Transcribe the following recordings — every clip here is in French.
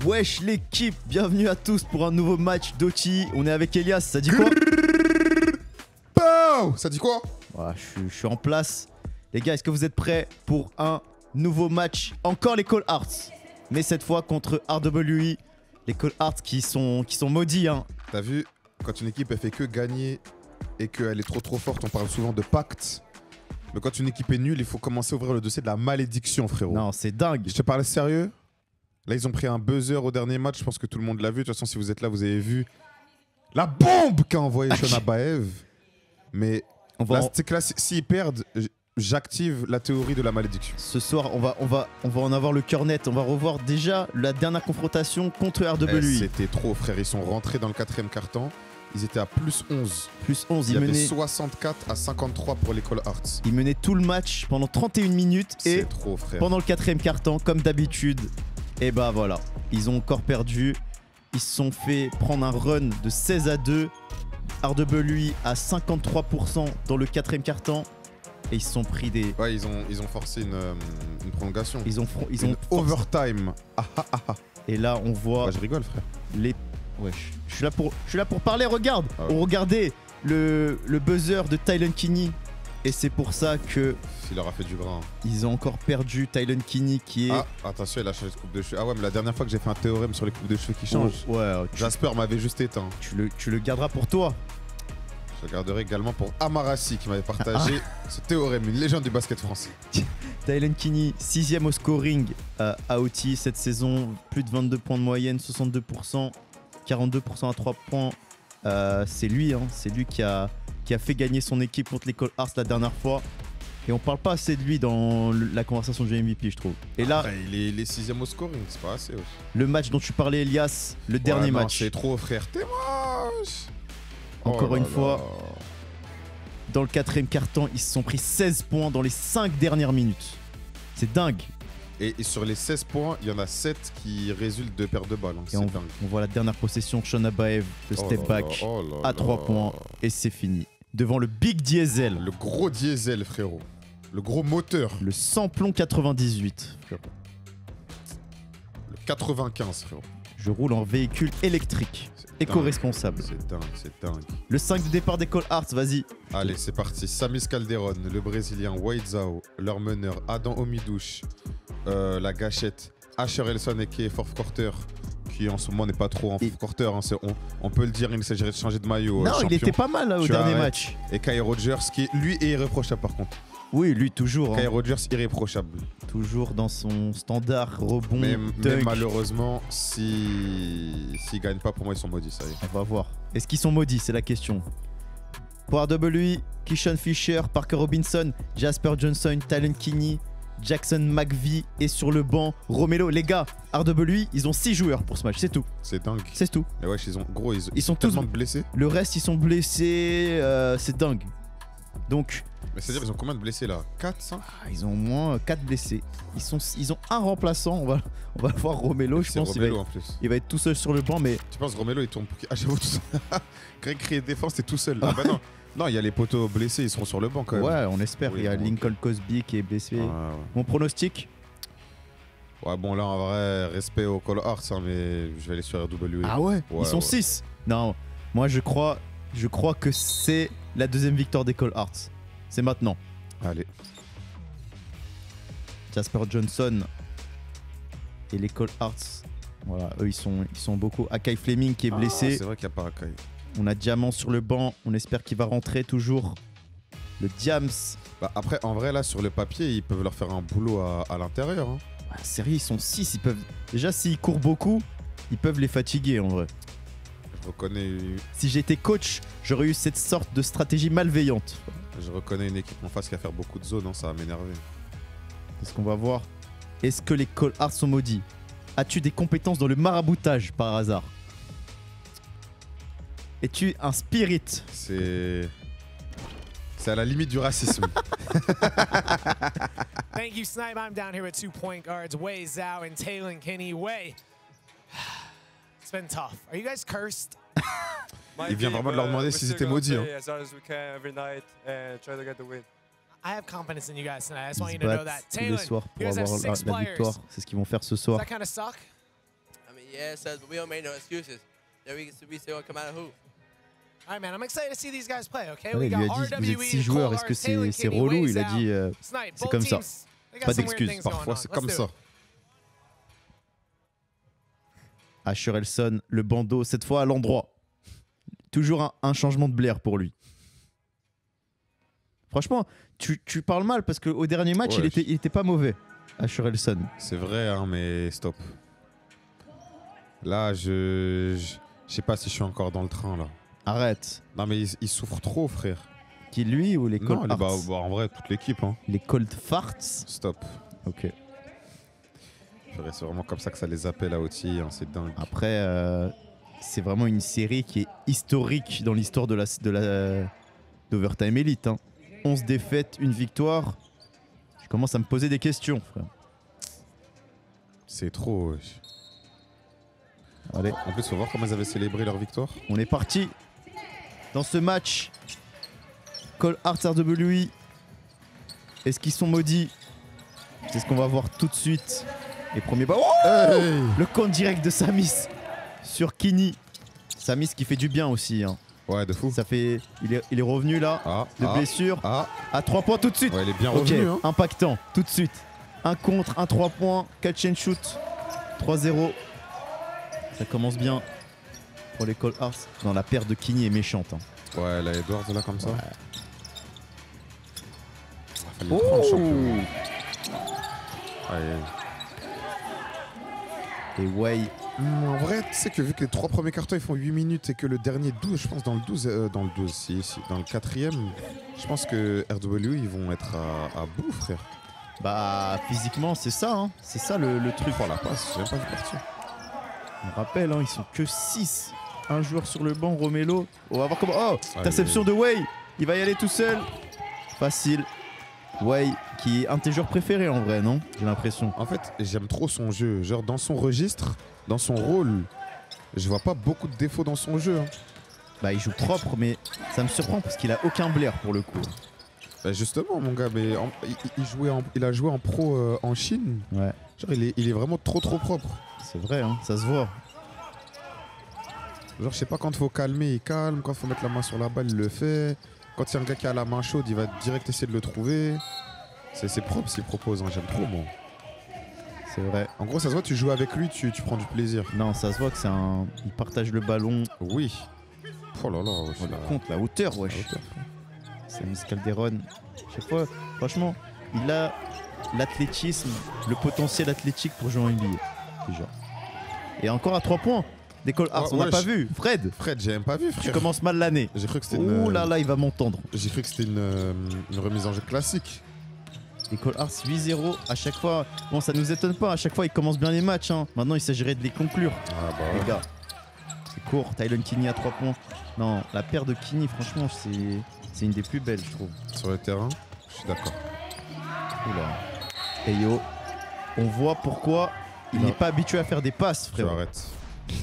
Wesh l'équipe, bienvenue à tous pour un nouveau match d'Ochi. On est avec Elias, ça dit quoi? Ça dit quoi? Ouais, je suis en place. Les gars, est-ce que vous êtes prêts pour un nouveau match? Encore les Call Arts, mais cette fois contre RWE. Les Call Arts qui sont maudits, hein. T'as vu, quand une équipe elle fait que gagner et qu'elle est trop forte, on parle souvent de pacte. Mais quand une équipe est nulle, il faut commencer à ouvrir le dossier de la malédiction, frérot. Non, c'est dingue. Je te parlais sérieux? Là, ils ont pris un buzzer au dernier match. Je pense que tout le monde l'a vu. De toute façon, si vous êtes là, vous avez vu la bombe qu'a envoyé Shonabaev. Mais c'est que là, s'ils perdent, j'active la théorie de la malédiction. Ce soir, on va en avoir le cœur net. On va revoir déjà la dernière confrontation contre RWE. C'était trop, frère. Ils sont rentrés dans le 4e quart-temps. Ils étaient à plus 11. Plus 11, il y avait 64 à 53 pour les Call Arts. Ils menaient tout le match pendant 31 minutes. Et trop, frère. Pendant le 4e quart-temps, comme d'habitude, et bah voilà, ils ont encore perdu. Ils se sont fait prendre un run de 16 à 2. RWE à 53% dans le 4e quart-temps. Et ils se sont pris des... Ouais, ils ont forcé une prolongation. Ils ont overtime. Et là, on voit... Ouais, je rigole, frère. Ouais, je suis là pour parler, regarde. Ah ouais. On regardait le buzzer de Tylen Kinney. Et c'est pour ça que... Il leur a fait du bras. Ils ont encore perdu Tylen Kinney qui est... Ah, attention, il a changé de coupe de cheveux. Ah ouais, mais la dernière fois que j'ai fait un théorème sur les coupes de cheveux qui changent, Jasper m'avait juste éteint. Tu le garderas pour toi. Je le garderai également pour Amarassi qui m'avait partagé ce théorème, une légende du basket français. Tylen Kinney, 6e au scoring à OT cette saison. Plus de 22 points de moyenne, 62%. 42% à 3 points, c'est lui qui a fait gagner son équipe contre les Call Arts la dernière fois. Et on parle pas assez de lui dans la conversation du MVP, je trouve. Et là, il est 6e au scoring, c'est pas assez aussi. Le match dont tu parlais, Elias, le dernier match. C'est trop, frère, t'es moche. Encore une fois, dans le 4e quart-temps, ils se sont pris 16 points dans les 5 dernières minutes. C'est dingue. Et sur les 16 points, il y en a 7 qui résultent de perte de balles. Hein. On voit la dernière possession, Shonabaev, le step back à 3 points. Et c'est fini. Devant le Big Diesel. Le gros diesel, frérot. Le gros moteur. Le samplon 98, frérot. Le 95, frérot. Je roule en véhicule électrique. Éco-responsable. C'est dingue. Le 5 de départ des Call Arts, vas-y. Allez, c'est parti. Samis Calderon, le Brésilien, Wade Zhao, leur meneur, Adam Omidouche, la gâchette, Asher Elson et Fourth Quarter, qui en ce moment n'est pas trop en fourth quarter. Hein, on peut le dire, il s'agirait de changer de maillot. Non, il était pas mal là, au dernier match. Et Kai Rogers, qui lui est irréprochable par contre. Oui, lui toujours. Kai Rogers, irréprochable. Toujours dans son standard rebond. Mais malheureusement, s'ils gagnent pas, pour moi, ils sont maudits. Ça y est. On va voir. Est-ce qu'ils sont maudits? C'est la question. Pour RWE, Keyshawn Fisher, Parker Robinson, Jasper Johnson, Tylen Kinney, Jackson McVie est sur le banc. Romelo, les gars, RWE, ils ont 6 joueurs pour ce match, c'est tout. C'est dingue. C'est tout. Mais ouais, ils sont tous blessés. Le reste, ils sont blessés. C'est dingue. Donc. Mais c'est-à-dire, ils ont combien de blessés là? 4, 5? Ils ont au moins 4 blessés. Ils ont un remplaçant. On va voir Romelo, je pense. Il va être tout seul sur le banc, mais. Tu penses Romelo, il tourne pour qui? Ah, j'avoue, tout seul. Greg Cree défense, t'es tout seul. Ah bah non. Non, il y a les poteaux blessés, ils seront sur le banc quand même. Ouais, on espère. Il y a Lincoln Cosby qui est blessé. Ouais. Mon pronostic? Ouais, bon, là, en vrai, respect au Call Arts, hein, mais je vais aller sur RWE. Ah ouais, ils sont 6. Non, moi, je crois que c'est la deuxième victoire des Call Arts. C'est maintenant. Allez. Jasper Johnson et les Call Arts. Voilà, eux, ils sont beaucoup. Akai Fleming qui est blessé. C'est vrai qu'il n'y a pas Akai. On a Diamant sur le banc. On espère qu'il va rentrer toujours. Le Diams. Bah après, en vrai, là, sur le papier, ils peuvent leur faire un boulot à l'intérieur. Hein. Ah, sérieux, ils sont 6. Ils peuvent... Déjà, s'ils courent beaucoup, ils peuvent les fatiguer en vrai. Je reconnais... Si j'étais coach, j'aurais eu cette sorte de stratégie malveillante. Je reconnais une équipe en face qui va faire beaucoup de zones. Hein, ça va m'énerver. Est-ce qu'on va voir? Est-ce que les Call Arts sont maudits? As-tu des compétences dans le maraboutage par hasard? Es-tu un spirit? C'est à la limite du racisme. Thank you, Snipe. I'm down here with 2 point guards, Wei Zhao and Tylen Kinney. Wei, it's been tough. Are you guys cursed? Il vient vraiment de leur demander s'ils étaient maudits. Hein. I have confidence in you guys tonight. I just want Ils you se to know battent that. tous les soirs pour avoir la victoire. C'est ce qu'ils vont faire ce soir. Does that kind of suck? Yeah, it says, but we don't make no excuses. Then we say, come out of who? All right, man, I'm excited to see these guys play, okay? Ouais, il lui a dit, vous êtes 6 joueurs, est-ce que c'est relou? Il a dit, c'est comme ça. Pas d'excuses. Parfois, c'est comme ça. Asher-Elson, le bandeau, cette fois à l'endroit. Toujours un changement de Blair pour lui. Franchement, tu parles mal parce qu'au dernier match, ouais, il était pas mauvais, Asher-Elson. C'est vrai, hein, mais stop. Là, je sais pas si je suis encore dans le train, là. Arrête. Non, mais il souffre trop, frère. Qui, lui ou les Cold Farts? Bah, en vrai, toute l'équipe. Hein. Les Cold Farts? Stop. Ok. C'est vraiment comme ça que ça les appelle à OT, hein, c'est dingue. Après, c'est vraiment une série qui est historique dans l'histoire d'Overtime Elite. Hein. 11 défaites, 1 victoire. Je commence à me poser des questions, frère. C'est trop, wesh. Allez. En plus, faut voir comment ils avaient célébré leur victoire. On est parti dans ce match. Cold Hearts RWE. Est-ce qu'ils sont maudits? C'est ce qu'on va voir tout de suite. Les premiers balles. Oh, hey, le compte direct de Samis sur Kini. Samis qui fait du bien aussi. Hein. Ouais, de fou. Ça fait... il est revenu là, de blessure. À 3 points tout de suite. Ouais, il est bien revenu. Hein. Impactant, tout de suite. Un contre, un 3 points, catch and shoot. 3-0. Ça commence bien pour les Cold Hearts. Non, la paire de Kini est méchante. Hein. Ouais, la Edwards là comme ça. Ouais. Oh, et Way. En vrai, tu sais que vu que les 3 premiers cartons ils font 8 minutes et que le dernier 12, je pense dans le 12, dans le 4ème, je pense que RWE ils vont être à bout, frère. Bah, physiquement, c'est ça, hein. C'est ça le truc. Oh la passe, j'ai même pas vu partir. On rappelle, hein, ils sont que 6. Un joueur sur le banc, Romelo. On va voir comment. Oh, interception de Way. Il va y aller tout seul. Facile. Way, qui est un de tes joueurs préférés en vrai, non? J'ai l'impression. En fait, j'aime trop son jeu. Genre, dans son registre, dans son rôle, je vois pas beaucoup de défauts dans son jeu. Hein. Bah, il joue propre, mais ça me surprend parce qu'il a aucun Blair pour le coup. Bah, justement, mon gars, mais il a joué en pro en Chine. Ouais. Genre, il est vraiment trop propre. C'est vrai, hein, ça se voit. Genre, je sais pas, quand il faut calmer, il calme. Quand il faut mettre la main sur la balle, il le fait. Quand il y a un gars qui a la main chaude, il va direct essayer de le trouver. C'est propre ce qu'il propose, hein. J'aime trop, moi. C'est vrai. En gros, ça se voit, tu joues avec lui, tu prends du plaisir. Non, ça se voit que c'est un... Il partage le ballon. Oui. Oh là là, wesh, la... compte la hauteur, wesh. C'est Miss Calderon. Chaque fois, franchement, il a l'athlétisme, le potentiel athlétique pour jouer en NBA. Déjà. Et encore à 3 points. Des Cold Hearts, on n'a pas vu. Fred, j'ai même pas vu, frère. Tu commences mal l'année. J'ai cru que c'était une... Ouh là là, il va m'entendre. J'ai cru que c'était une remise en jeu classique. Les Cold Hearts 8-0 à chaque fois. Bon, ça nous étonne pas. À chaque fois, ils commencent bien les matchs. Hein. Maintenant, il s'agirait de les conclure. Ah bah ouais. Les gars, c'est court. Tylon Kini à 3 points. Non, la paire de Kini, franchement, c'est une des plus belles, je trouve. Sur le terrain, je suis d'accord. Oula. Et yo, on voit pourquoi il n'est pas habitué à faire des passes, frère. Arrête.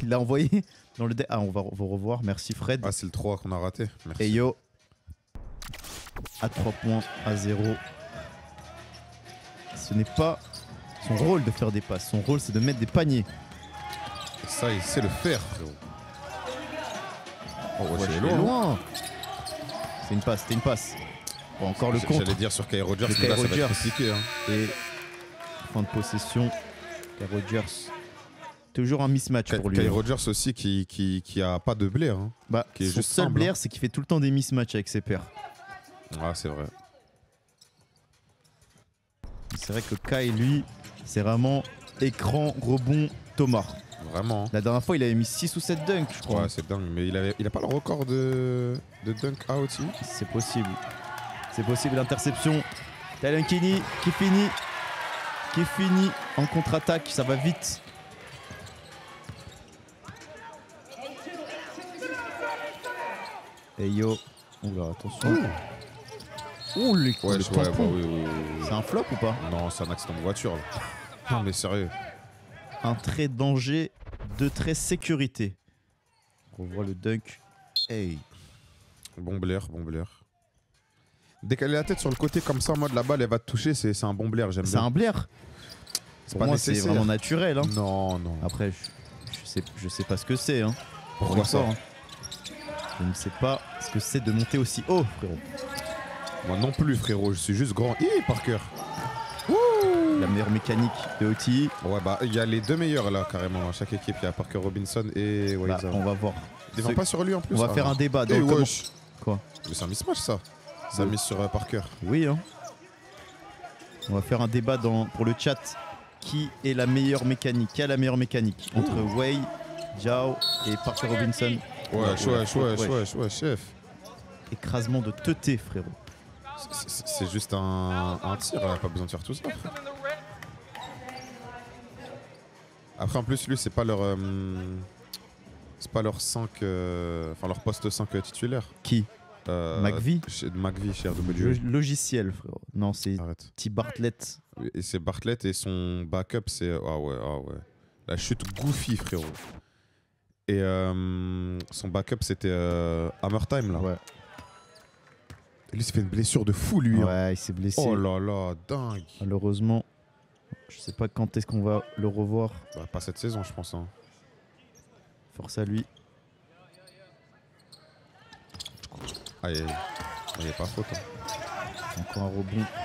Il l'a envoyé dans le... Ah, on va revoir. Merci, Fred. Ah, c'est le 3 qu'on a raté. Merci. Et yo, à 3 points, à 0. Ce n'est pas son rôle de faire des passes. Son rôle, c'est de mettre des paniers. Et ça, il sait le faire, frérot. Oh, ouais, c'est loin. C'est une passe, c'était une passe. Bon, encore le contre. J'allais dire sur Kai Rogers, mais là, ça va être compliqué. Hein. Et fin de possession, Kai Rogers. Toujours un mismatch pour lui. Kai Rogers aussi qui a pas de Blair. Hein, bah, qui est son juste seul simple, Blair, hein. c'est qu'il fait tout le temps des mismatchs avec ses pairs. Ah, c'est vrai. C'est vrai que Kai, lui, c'est vraiment écran, rebond, Thomas. Vraiment. La dernière fois, il avait mis 6 ou 7 dunks, je crois. Ouais, c'est dingue. Mais il a pas le record de dunk out. C'est possible. C'est possible, l'interception. Tylon Kini qui finit en contre-attaque. Ça va vite. Et yo. Oula, attention. Ouh, les coups de tampon. Oui. C'est un flop ou pas? Non, c'est un accident de voiture. Là. Non, mais sérieux. Un trait danger, 2 traits sécurité. On voit le dunk. Hey. Bon Blair. Décaler la tête sur le côté comme ça, en mode la balle elle va te toucher, c'est un bon Blair, j'aime bien. C'est un Blair. Pour moi, c'est vraiment naturel. Hein. Non. Après, je sais pas ce que c'est. Hein. Pourquoi ça hein. Je ne sais pas ce que c'est de monter aussi haut, frérot. Moi non plus, frérot. Je suis juste grand. Parker. La meilleure mécanique de OTI. Ouais, bah, il y a les deux meilleurs là, carrément. Dans chaque équipe, il y a Parker Robinson et Bah, on va voir. Défends pas sur lui en plus. On va faire un débat. Donc, wesh. Quoi? Mais c'est un mismatch ça. Ça mise sur Parker. Oui, hein. On va faire un débat pour le chat. Qui est la meilleure mécanique? Qui a la meilleure mécanique entre Wei, Zhao et Parker Robinson? Ouais, chef. Écrasement de teuté, frérot. C'est juste un tir, il a pas besoin de faire tout ça. Après, en plus, lui, c'est pas leur. C'est pas leur 5. Enfin, leur poste 5 titulaire. Qui? McVie McVie chez RW. Logiciel, frérot. Non, c'est petit Bartlett. Et c'est Bartlett et son backup, c'est. Ah ouais. La chute Goofy, frérot. Et son backup, c'était Hammer Time, là. Ouais. Et lui, il s'est fait une blessure de fou, lui. Ouais, hein. il s'est blessé. Oh là là, dingue. Malheureusement, je sais pas quand est-ce qu'on va le revoir. Bah, pas cette saison, je pense. Hein. Force à lui. Aïe, il n'y a pas faute. Hein. Encore un rebond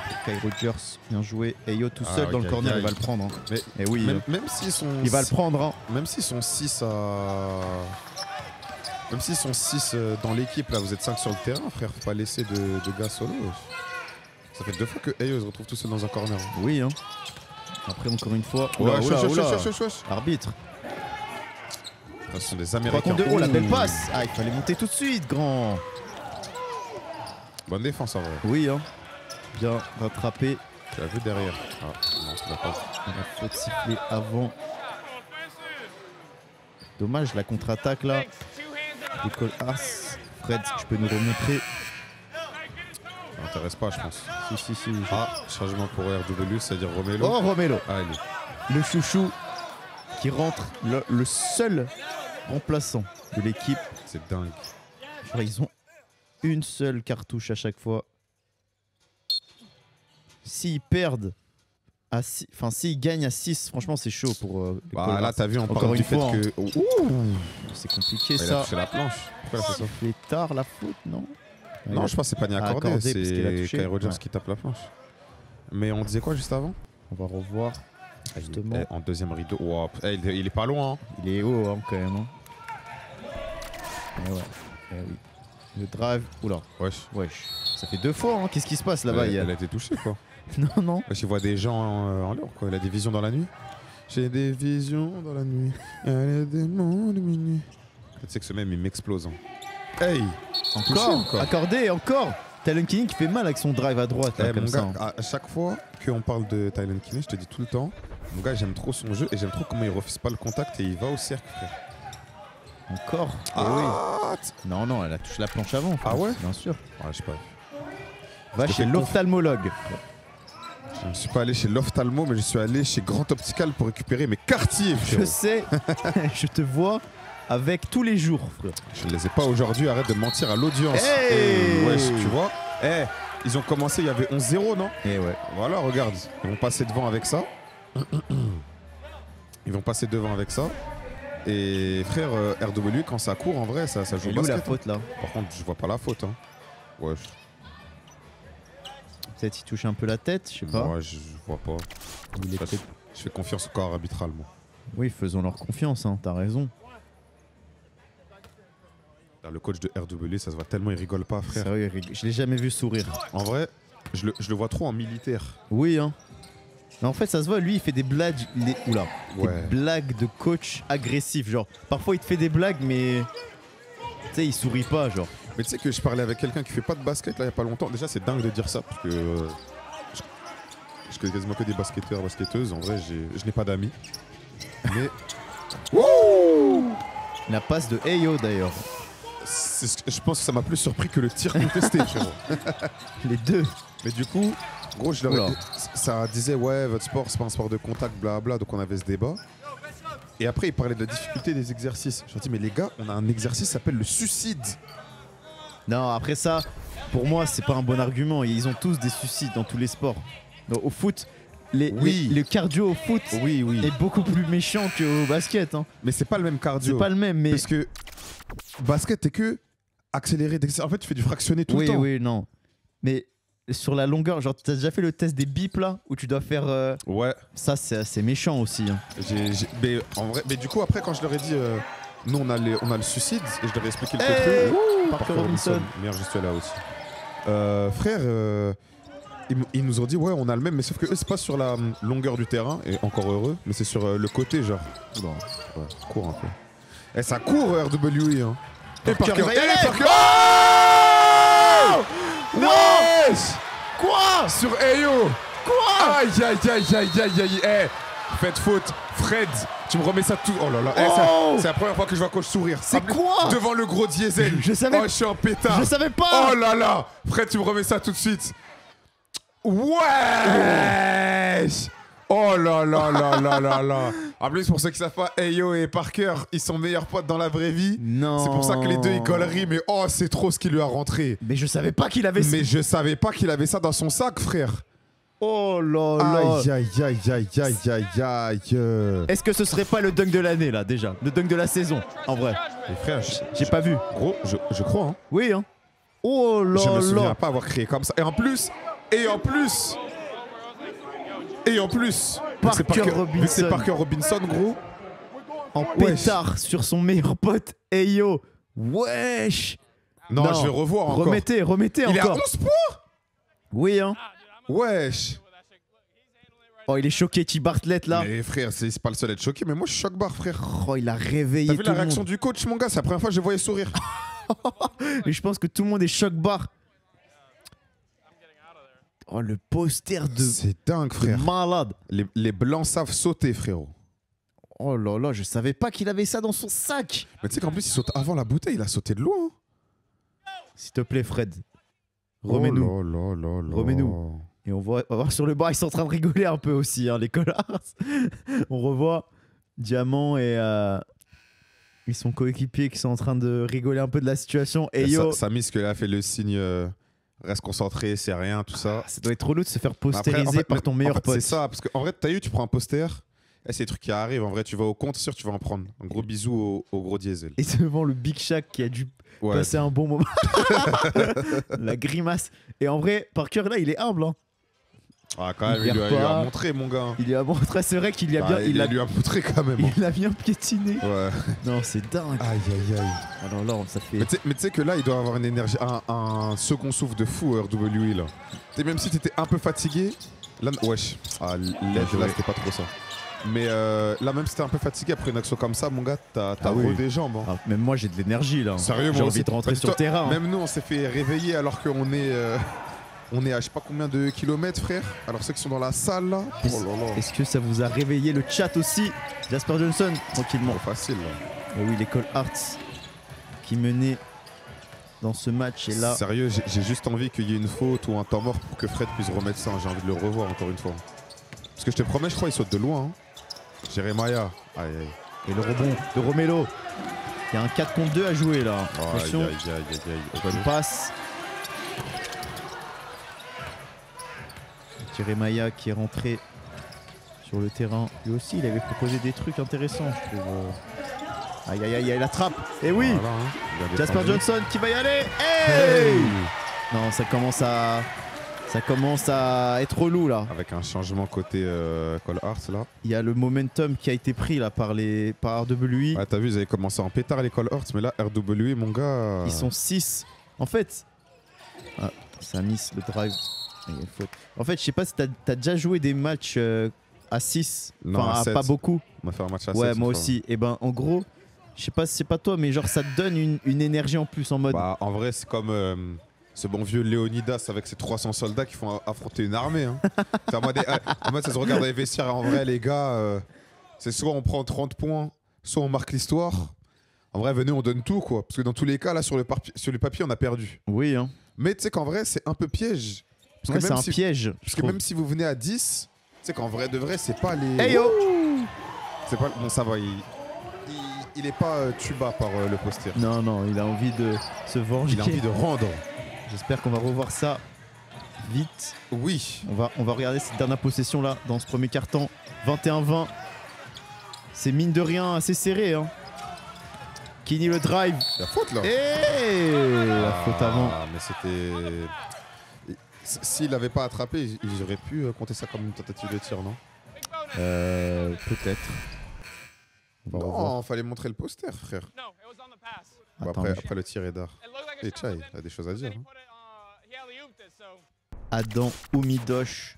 pour Kai Rogers. Bien joué. Ayo tout seul dans le corner, il va le prendre. Hein. Mais oui, même s'ils sont. Il va le prendre. Hein. Même s'ils sont 6 à. Même s'ils sont 6 dans l'équipe, là, vous êtes 5 sur le terrain, frère. Faut pas laisser de gars solo. Ça fait 2 fois que Ayo se retrouve tout seul dans un corner. Hein. Oui, hein. Après, encore une fois. Arbitre. Ce sont des Américains. Oh, la belle passe. Ah, il fallait monter tout de suite, grand. Bonne défense, en vrai. Oui, hein. Bien rattrapé. Tu l'as vu derrière. Ah, non, c'est pas. La faute sifflée avant. Dommage, la contre-attaque, là. Décolle As. Fred, tu peux nous remontrer. Ça m'intéresse pas, je pense. Si. Ah, changement pour RW, c'est-à-dire Romelo. Oh, Romelo. Allez. Le chouchou qui rentre, le seul remplaçant de l'équipe. C'est dingue. Genre, ils ont une seule cartouche à chaque fois. S'ils perdent à 6, enfin s'ils gagnent à 6, franchement c'est chaud pour bah, là t'as vu, on encore parle du fait fois, que... c'est compliqué il ça. a touché la planche. Pourquoi il a fait ça? C'est tard la faute, non? Non, je pense que c'est pas ni accordé, c'est Kai Rogers qui tape la planche. Mais on disait quoi juste avant? On va revoir justement. En deuxième rideau. Wow. Il est pas loin. Hein. Il est haut hein, quand même. Hein. Oui. Le drive. Oula. Wesh. Ça fait 2 fois. Hein. Qu'est-ce qui se passe là-bas? Elle a été touchée quoi. Non. Wesh, il voit des gens en l'air quoi. Il a des visions dans la nuit. J'ai des visions dans la nuit. Il y a des démons de minuit. Tu sais que ce même il m'explose. Hein. Hey. Encore. Accordé encore. Talon Kinney qui fait mal avec son drive à droite là, comme mon ça. Gars, à chaque fois qu'on parle de Talon Kinney, je te dis tout le temps, mon gars j'aime trop son jeu et j'aime trop comment il refuse pas le contact et il va au cercle frère. Encore? Oui. Non, elle a touché la planche avant. Ah ouais? Bien sûr. Ouais, je sais pas. Va chez l'ophtalmologue. Je ne suis pas allé chez l'ophtalmo, mais je suis allé chez Grand Optical pour récupérer mes quartiers. Je sais, je te vois avec tous les jours, frère. Je ne les ai pas aujourd'hui, arrête de mentir à l'audience. Hey wesh, tu vois. Ils ont commencé, il y avait 11-0, non? Ouais. Voilà, regarde. Ils vont passer devant avec ça. Et frère, RW, quand ça court, en vrai, ça joue au basket. La faute, là. Par contre, je vois pas la faute. Hein. Ouais. Peut-être il touche un peu la tête, je sais pas. Ouais, je vois pas. Je fais confiance au corps arbitral, moi. Oui, faisons leur confiance, hein, t'as raison. Le coach de RW, ça se voit tellement, il rigole pas, frère. Sérieux, je l'ai jamais vu sourire. En vrai, je le vois trop en militaire. Oui, hein. Mais en fait, ça se voit, lui, il fait des blagues. Des blagues de coach agressif. Genre, parfois, il te fait des blagues, mais. Tu sais, il sourit pas, genre. Mais tu sais que je parlais avec quelqu'un qui fait pas de basket, là, il y a pas longtemps. Déjà, c'est dingue de dire ça, parce que. Je connais quasiment que des basketteurs, basketteuses. En vrai, je n'ai pas d'amis. Mais. La passe de Ayo, d'ailleurs. Je pense que ça m'a plus surpris que le tir contesté, frérot. Les deux. Mais du coup, gros, ça disait, ouais, votre sport, c'est pas un sport de contact, blablabla. Donc on avait ce débat. Et après, il parlait de la difficulté des exercices. Je me dis, mais les gars, on a un exercice qui s'appelle le suicide. Non, après ça, pour moi, c'est pas un bon argument. Ils ont tous des suicides dans tous les sports. Donc, au foot, le cardio au foot est beaucoup plus méchant qu'au basket. Hein. Mais c'est pas le même cardio. C'est pas le même, mais. Parce que basket, t'es que accéléré. En fait, tu fais du fractionné tout le temps. Oui, non. Mais sur la longueur, genre, t'as déjà fait le test des bips là où tu dois faire. Ouais. Ça, c'est assez méchant aussi. Hein. Mais en vrai, mais du coup, après, quand je leur ai dit, nous, on a le suicide, et je leur ai expliqué le truc. Parker Robinson. Meilleur gestuel là aussi. Frère, ils nous ont dit, ouais, on a le même, mais sauf que eux, c'est pas sur la longueur du terrain, et encore heureux, mais c'est sur le côté, genre. Oula, ouais, court un peu. Et ça court, RWE. Hein. Et Parker, Parker. Oh non. Quoi? Sur Ayo. Quoi? Aïe, aïe, aïe, aïe, aïe, aïe. Eh, faites faute. Fred, tu me remets ça tout. Oh là là. C'est la première fois que je vois coach sourire. C'est quoi? Devant le gros diesel. Je savais. Oh, je suis en pétard. Je savais pas. Oh là là. Fred, tu me remets ça tout de suite. Ouais. Oh là là là là là là. En plus, pour ceux qui savent pas, Ayo et Parker, ils sont meilleurs potes dans la vraie vie. Non. C'est pour ça que les deux ils golleries, mais oh, c'est trop ce qui lui a rentré. Mais je savais pas qu'il avait ça. Mais je savais pas qu'il avait ça dans son sac, frère. Oh là là. Aïe aïe aïe aïe aïe aïe aïe. Est-ce que ce serait pas le dunk de l'année là déjà? Le dunk de la saison, en vrai. Mais frère, j'ai pas vu. Gros, je crois. Hein. Oui, hein. Oh là là. Je me souviens pas avoir créé comme ça. Et en plus. Vu que c'est Parker Robinson, gros. En pétard sur son meilleur pote, Ayo. Wesh. Non, je vais revoir encore. Remettez Il est à 11 points. Oui, hein. Wesh. Oh, il est choqué, T. Bartlett, là. Mais frère, c'est pas le seul à être choqué, mais moi je suis choc-barre, frère. Oh, il a réveillé. T'as vu la réaction du coach, mon gars? C'est la première fois que je voyais sourire. Et je pense que tout le monde est choc-barre. Oh, le poster de. C'est dingue, frère. Malade. Les blancs savent sauter, frérot. Oh là là, je savais pas qu'il avait ça dans son sac. Mais tu sais qu'en plus, il saute avant la bouteille, il a sauté de loin. S'il te plaît, Fred. Remets-nous. Oh là là là. Remets-nous. Et on voit sur le bar, ils sont en train de rigoler un peu aussi, hein, les collards. On revoit Diamant et son coéquipier qui sont en train de rigoler un peu de la situation. Et yo. Samy, ce qu'il a fait le signe. Reste concentré, c'est rien, tout ça. Ça doit être relou de se faire postériser après, par ton meilleur pote. C'est ça, parce qu'en vrai, t'as eu, tu prends un poster, et c'est des trucs qui arrivent. En vrai, tu vas au compte, c'est sûr, tu vas en prendre. Un gros bisou au gros diesel. Et devant le Big Shaq qui a dû passer un bon moment. La grimace. Et en vrai, Parker, là, il est humble. Hein. Ah, quand même, il lui a montré, mon gars. Il lui a montré, c'est vrai qu'il lui a bien. Il lui a montré quand même. Il a bien piétiné. Ouais. Non, c'est dingue. Aïe, aïe, aïe. Alors là, ça fait. Mais tu sais que là, il doit avoir une énergie, un second souffle de fou, RWE, là. Même si t'étais un peu fatigué. Là, wesh. Ah, l'aide, là, c'était pas trop ça. Mais là, même si t'es un peu fatigué après une action comme ça, mon gars, t'as des jambes. Hein. Ah, même moi, j'ai de l'énergie, là. Sérieux, j'ai envie de rentrer sur le terrain. Même nous, on s'est fait réveiller alors qu'on est. On est à je sais pas combien de kilomètres, frère. Alors ceux qui sont dans la salle là. Est-ce que ça vous a réveillé le chat aussi? Jasper Johnson, tranquillement. Facile là. Et oui, l'école Arts qui menait dans ce match. Et là. Sérieux, j'ai juste envie qu'il y ait une faute ou un temps mort pour que Fred puisse remettre ça. J'ai envie de le revoir encore une fois. Parce que je te promets, je crois, il saute de loin. Hein. Jeremiah. Aïe, aïe. Et le rebond de Romelo. Il y a un 4 contre 2 à jouer là. Attention. Bonne passe. Jeremiah qui est rentré sur le terrain. Lui aussi, il avait proposé des trucs intéressants, je trouve. Aïe, aïe, aïe, la trappe. Et oui, voilà, hein. Jasper Johnson qui va y aller. Hey, non, ça commence à être relou là. Avec un changement côté Call Arts là. Il y a le momentum qui a été pris là par RWE. Ouais, t'as vu, ils avaient commencé en pétard les Call Arts, mais là, RWE, mon gars. Ils sont 6. En fait, ça miss le drive. En fait, je sais pas si t'as déjà joué des matchs à 6. Enfin, pas beaucoup. On a fait un match à 7. Ouais, moi aussi. Et ben, en gros, je sais pas si c'est pas toi, mais genre, ça te donne une énergie en plus en mode. Bah, en vrai, c'est comme ce bon vieux Léonidas avec ses 300 soldats qui font affronter une armée. Hein. En mode, ça se regarde dans les vestiaires. En vrai, les gars, c'est soit on prend 30 points, soit on marque l'histoire. En vrai, venez, on donne tout, quoi. Parce que dans tous les cas, là, sur le papier, on a perdu. Oui, hein. Mais tu sais qu'en vrai, c'est un peu piège. Parce que c'est un piège. Parce que même si vous venez à 10, tu sais qu'en vrai de vrai, c'est pas les. Hey yo! C'est pas. Bon, ça va, il est pas tuba par le poster. Non, non, il a envie de se venger. Il a envie de rendre. J'espère qu'on va revoir ça vite. Oui. On va regarder cette dernière possession là dans ce premier quart-temps. 21-20. C'est mine de rien assez serré. Hein. Kenny le drive. La faute là. Et la faute avant. Mais c'était. S'il n'avait pas attrapé, ils auraient pu compter ça comme une tentative de tir, non? Peut-être. Non, fallait montrer le poster, frère. Bon, après le tir est d'art. Et Chai a des choses à dire. Hein. Adam Oumidosh.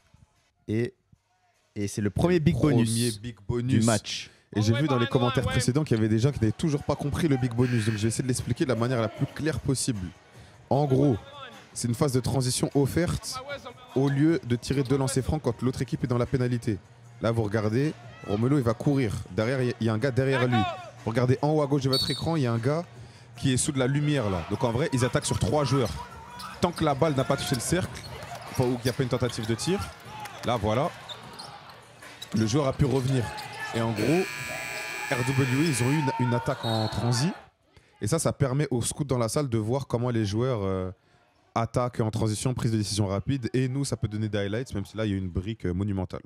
Et c'est le premier big bonus du match. Et j'ai vu dans les commentaires précédents qu'il y avait des gens qui n'avaient toujours pas compris le big bonus. Donc je vais essayer de l'expliquer de la manière la plus claire possible. En gros, c'est une phase de transition offerte au lieu de tirer 2 lancers francs quand l'autre équipe est dans la pénalité. Là, vous regardez, Romelu, il va courir. Derrière, il y a un gars derrière lui. Vous regardez en haut à gauche de votre écran, il y a un gars qui est sous de la lumière là. Donc en vrai, ils attaquent sur 3 joueurs. Tant que la balle n'a pas touché le cercle, ou qu'il n'y a pas une tentative de tir, là, voilà, le joueur a pu revenir. Et en gros, RWE, ils ont eu une attaque en transi. Et ça permet aux scouts dans la salle de voir comment les joueurs attaquent en transition, prise de décision rapide. Et nous, ça peut donner des highlights, même si là, il y a une brique monumentale.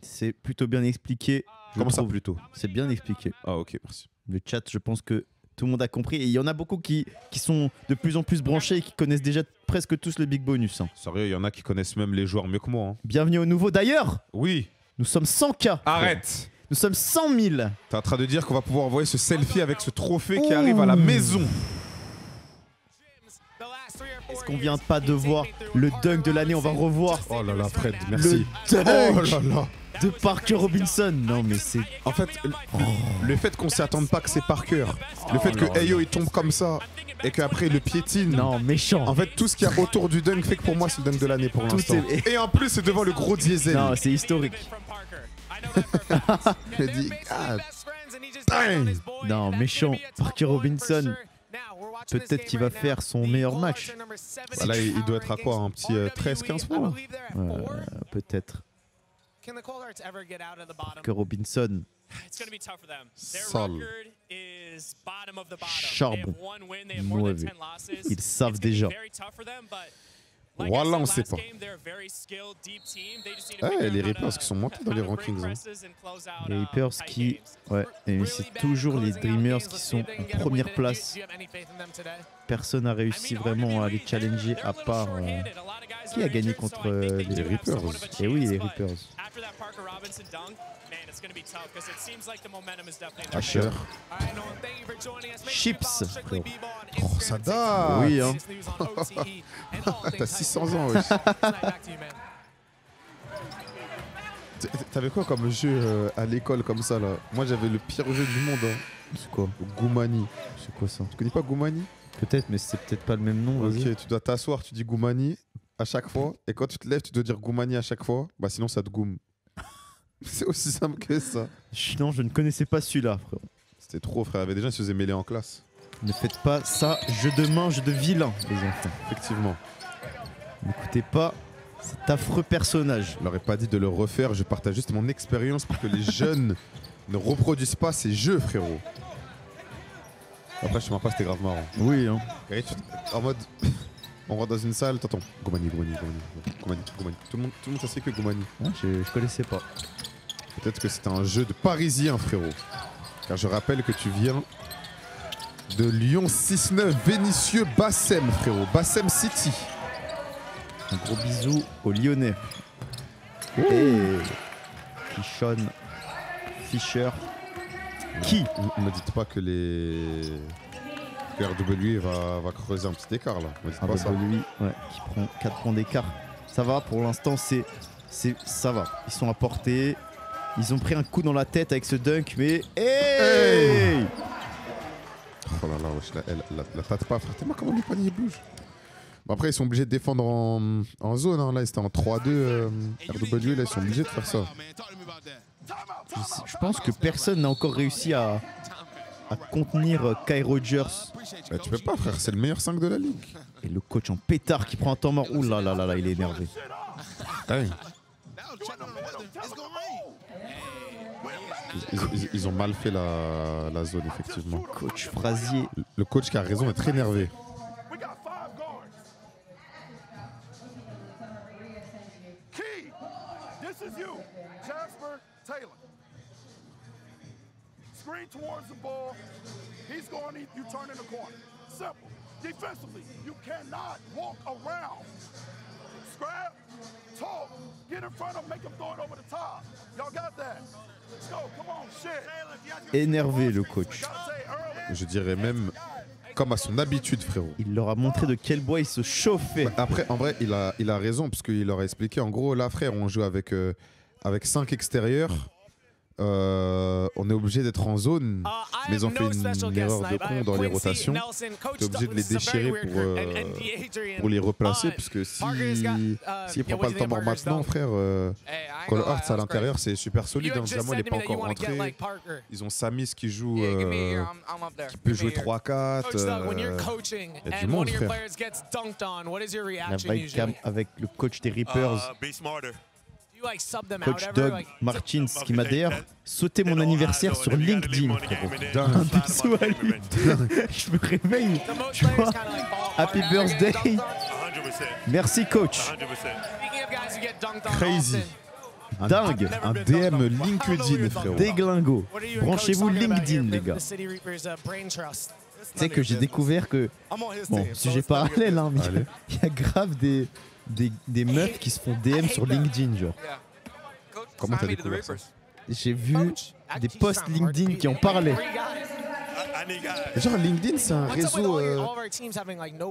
C'est plutôt bien expliqué. Comment ça, plutôt? C'est bien expliqué. Ah, ok, merci. Le chat, je pense que tout le monde a compris. Et il y en a beaucoup qui sont de plus en plus branchés et qui connaissent déjà presque tous le big bonus. Hein. Sérieux, il y en a qui connaissent même les joueurs mieux que moi. Hein. Bienvenue au nouveau. D'ailleurs, oui, nous sommes 100K. Arrête. Nous sommes 100 000. T'es en train de dire qu'on va pouvoir envoyer ce selfie avec ce trophée qui arrive à la maison. Est-ce qu'on vient pas de voir le dunk de l'année? On va revoir. Oh là là, Fred, merci. Le dunk oh là là. de Parker Robinson. Non mais c'est... En fait, le fait qu'on s'y attende pas que c'est Parker, le fait que Ayo il tombe comme ça et qu'après il le piétine. Non, méchant. En fait, tout ce qu'il y a autour du dunk fait que pour moi c'est le dunk de l'année pour l'instant. Et en plus, c'est devant le gros diesel. Non, c'est historique. Je dis, ah, dang. Non, méchant. Parker Robinson. Peut-être qu'il va faire son meilleur match. Bah là, il doit être à quoi? Un petit 13-15 points? Peut-être. Parker Robinson. Sale. Charbon. Mauvais. Ils savent déjà. Voilà, on sait pas. Ouais, les Reapers qui sont montés dans les rankings. Hein. Les Reapers qui... Ouais, mais c'est toujours les Dreamers qui sont en première place. Personne n'a réussi vraiment à les challenger à part... Qui a gagné contre les Reapers? Et oui, les Reapers. Asher. Chips. Oh, ça date. Oui, hein. T'as 600 ans, wesh. T'avais quoi comme jeu à l'école comme ça là? Moi j'avais le pire jeu du monde. Hein. C'est quoi? Goumani. C'est quoi ça? Tu connais pas Goumani? Peut-être, mais c'est peut-être pas le même nom. Ok, tu dois t'asseoir, tu dis Goumani à chaque fois. Et quand tu te lèves, tu dois dire Goumani à chaque fois. Bah sinon ça te goume. C'est aussi simple que ça. Non, je ne connaissais pas celui-là, frère. C'était trop, frère. Il y avait des gens qui se faisaient mêler en classe. Ne faites pas ça, jeu de main, jeu de vilain, les enfants. Effectivement. N'écoutez pas cet affreux personnage. Je leur ai pas dit de le refaire, je partage juste mon expérience pour que les jeunes ne reproduisent pas ces jeux, frérot. Après, je sais même pas, c'était grave marrant. Oui, hein. En mode, on rentre dans une salle, t'entends Goumani. Tout le monde ça sait que Goumani. Ah, je connaissais pas. Peut-être que c'était un jeu de Parisien, frérot. Car je rappelle que tu viens de Lyon 6-9, Vénitieux Bassem, frérot. Bassem City. Un gros bisou aux Lyonnais. Et Kishon Fischer. Qui? Ne me dites pas que les RWE va creuser un petit écart là. Me dites pas ça. Lui, ouais, qui prend 4 points d'écart. Ça va, pour l'instant, ça va. Ils sont à portée. Ils ont pris un coup dans la tête avec ce dunk, mais... Hey oh là là, wesh, la tâte pas, frère. T'es moi comment le panier bouge. Bon, après, ils sont obligés de défendre en zone. Hein. Là, ils étaient en 3-2. RWE, là, ils sont obligés de faire ça. Je pense que personne n'a encore réussi à contenir Kai Rogers. Bah, tu peux pas, frère. C'est le meilleur 5 de la ligue. Et le coach en pétard qui prend un temps mort. Ouh là là là là, il est énervé. Hey. Ils ont mal fait la zone, effectivement. Coach Frazier. Le coach qui a raison est très énervé. screen towards the ball. He's going to you turn in the corner. Simple. Defensively, you cannot walk around. Scrap, talk, get in front of him, make him throw it over the top. Y'all got that? Let's go, come on, shit. Énervé le coach. Je dirais même comme à son habitude, frérot. Il leur a montré de quel bois il se chauffait. Après, en vrai, il a raison, parce qu'il leur a expliqué. En gros, là, frère, on joue avec 5 extérieurs. On est obligé d'être en zone, mais ils ont fait une erreur de con dans les rotations. Tu es obligé de les déchirer pour les replacer, puisque s'il ne prend pas le temps mort maintenant, frère, Cole Hearts à l'intérieur, c'est super solide. Hein. Diamant n'est pas encore rentré. Ils ont Samis qui joue, qui peut jouer 3-4. Il y a du monde, frère. La vibe cam avec le coach des Reapers. Coach Doug Martins qui m'a d'ailleurs sauté mon anniversaire sur LinkedIn. Un bisou à lui. Je me réveille. Tu vois, happy birthday. Merci coach. Crazy. Dingue. Un DM LinkedIn, frérot. Déglingo. Branchez-vous LinkedIn, les gars. Tu sais que j'ai découvert que, bon, sujet parallèle, hein, mais il y a grave des meufs qui se font DM sur LinkedIn, genre. Comment t'as découvert ça? J'ai vu des posts LinkedIn qui en parlaient. Genre LinkedIn, c'est un réseau.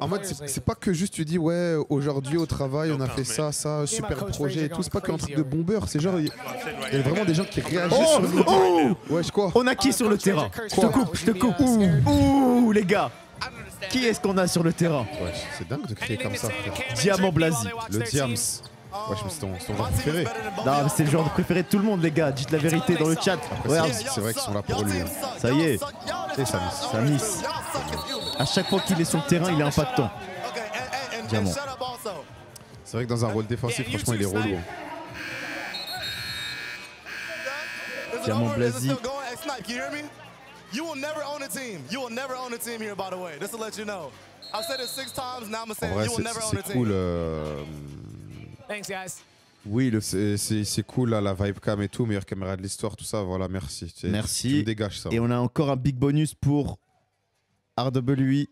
En mode, c'est pas que juste tu dis ouais, aujourd'hui au travail on a fait ça, super projet et tout. C'est pas qu'un truc de bomber. C'est genre il y a vraiment des gens qui réagissent sur LinkedIn. Ouais, quoi? On a qui sur le terrain? Je te coupe. Ouh, les gars. Qui est-ce qu'on a sur le terrain? Ouais, c'est dingue de crier comme ça, frère. Diamant Blasi. Le Diams. Ouais, c'est ton genre préféré. Non, mais c'est le genre préféré de tout le monde, les gars. Dites la vérité dans le chat. Regarde. C'est vrai qu'ils sont là pour lui. Ça y est. Et Samis. À chaque fois qu'il est sur le terrain, il est impactant. Diamant. C'est vrai que dans un rôle défensif, franchement, il est relou. Diamant Blasi. You will never own a team. You will never own a team here, by the way. Just to let you know. I've said it 6 times. Now I'm gonna say it. You will never own a team. C'est cool. Thanks, guys. Oui, c'est cool là, la vibe cam et tout, meilleure caméra de l'histoire, tout ça. Voilà, merci. Merci. Tu me dégages ça. Et on a encore un big bonus pour RWI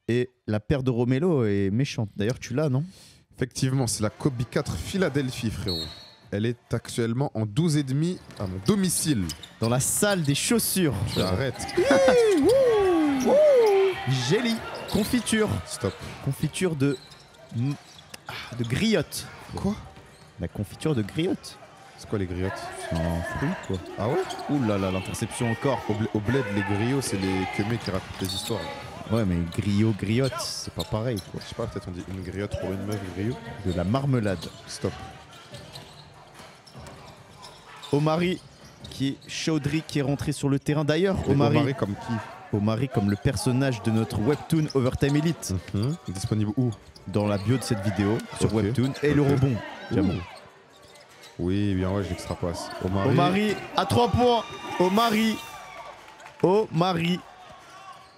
et la paire de Romelo est méchante. D'ailleurs, tu l'as, non? Effectivement, c'est la Kobe 4 Philadelphie, frérot. Elle est actuellement en 12,5 à mon domicile. Dans la salle des chaussures. Tu arrêtes. Jelly. Confiture. Stop. Confiture de griotte. Quoi? La confiture de griotte. C'est quoi les griottes? C'est un fruit, quoi. Ah ouais? Ouh là là, l'interception encore. Au bled, les griots, c'est les queumés qui racontent des histoires. Ouais, mais griotte, c'est pas pareil, quoi. Je sais pas, peut-être on dit une griotte pour une meuf, griot. De la marmelade. Stop. Omari, qui est Chaudhry, qui est rentré sur le terrain. D'ailleurs, Omari comme qui? Omari comme le personnage de notre webtoon Overtime Elite. Disponible où? Dans la bio de cette vidéo, sur webtoon. Et le rebond, Diamant. Oui, bien ouais, je l'extrapasse. Omari à 3 points. Omari.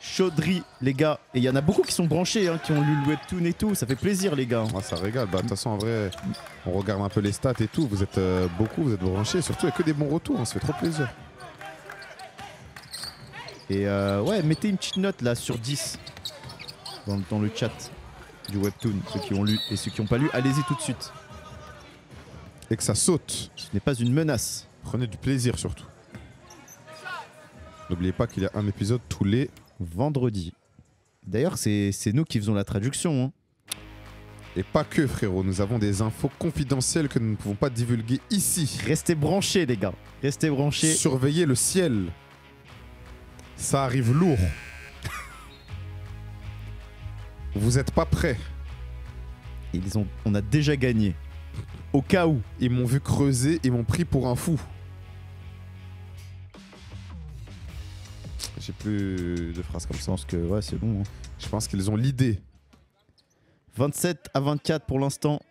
Chaudhry, les gars. Et il y en a beaucoup qui sont branchés, hein, qui ont lu le webtoon et tout. Ça fait plaisir, les gars. Ah, ça régale. Bah, de toute façon, en vrai, on regarde un peu les stats et tout. Vous êtes beaucoup, vous êtes branchés. Surtout, il n'y a que des bons retours. Hein, ça fait trop plaisir. Et ouais, mettez une petite note là sur 10 dans le chat du webtoon. Ceux qui ont lu et ceux qui n'ont pas lu, allez-y tout de suite. Et que ça saute. Ce n'est pas une menace. Prenez du plaisir surtout. N'oubliez pas qu'il y a un épisode tous les vendredis. D'ailleurs, c'est nous qui faisons la traduction. Hein. Et pas que, frérot. Nous avons des infos confidentielles que nous ne pouvons pas divulguer ici. Restez branchés, les gars. Restez branchés. Surveillez le ciel. Ça arrive lourd. Vous êtes pas prêts. On a déjà gagné. Au cas où. Ils m'ont vu creuser, ils m'ont pris pour un fou. J'ai plus de phrases comme ça. Je pense que ouais, c'est bon. Hein. Je pense qu'ils ont l'idée. 27-24 pour l'instant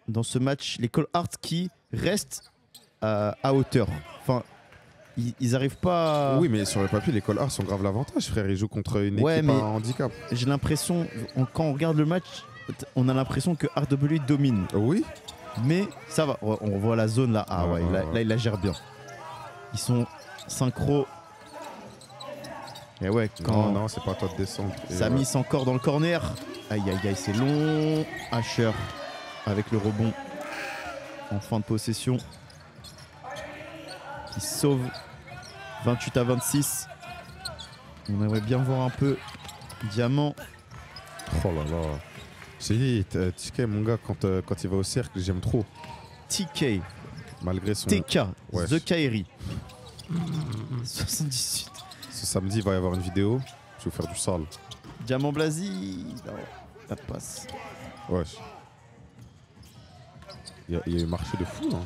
dans ce match. Les Cole Hearts qui restent à hauteur. Enfin, ils arrivent pas à... Oui, mais sur le papier, les Cole Hearts sont grave l'avantage, frère. Ils jouent contre une équipe à handicap. J'ai l'impression, quand on regarde le match, on a l'impression que RWI domine. Oui. Mais ça va. On voit la zone là. Ah ouais, là, il la gère bien. Ils sont synchro. Et ouais, Non, non, c'est pas à toi de descendre. Et Samis encore dans le corner. Aïe aïe aïe, c'est long. Asher avec le rebond en fin de possession. Qui sauve 28-26. On aimerait bien voir un peu Diamant. Oh là là. J'ai dit, TK, mon gars, quand il va au cercle, j'aime trop. TK. Malgré son. TK. Ouais. The Kairi. 78. Ce samedi, il va y avoir une vidéo. Je vais vous faire du sale. Diamant Blasi. Non, pas de passe. Ouais. Il y a eu marché de fou, hein.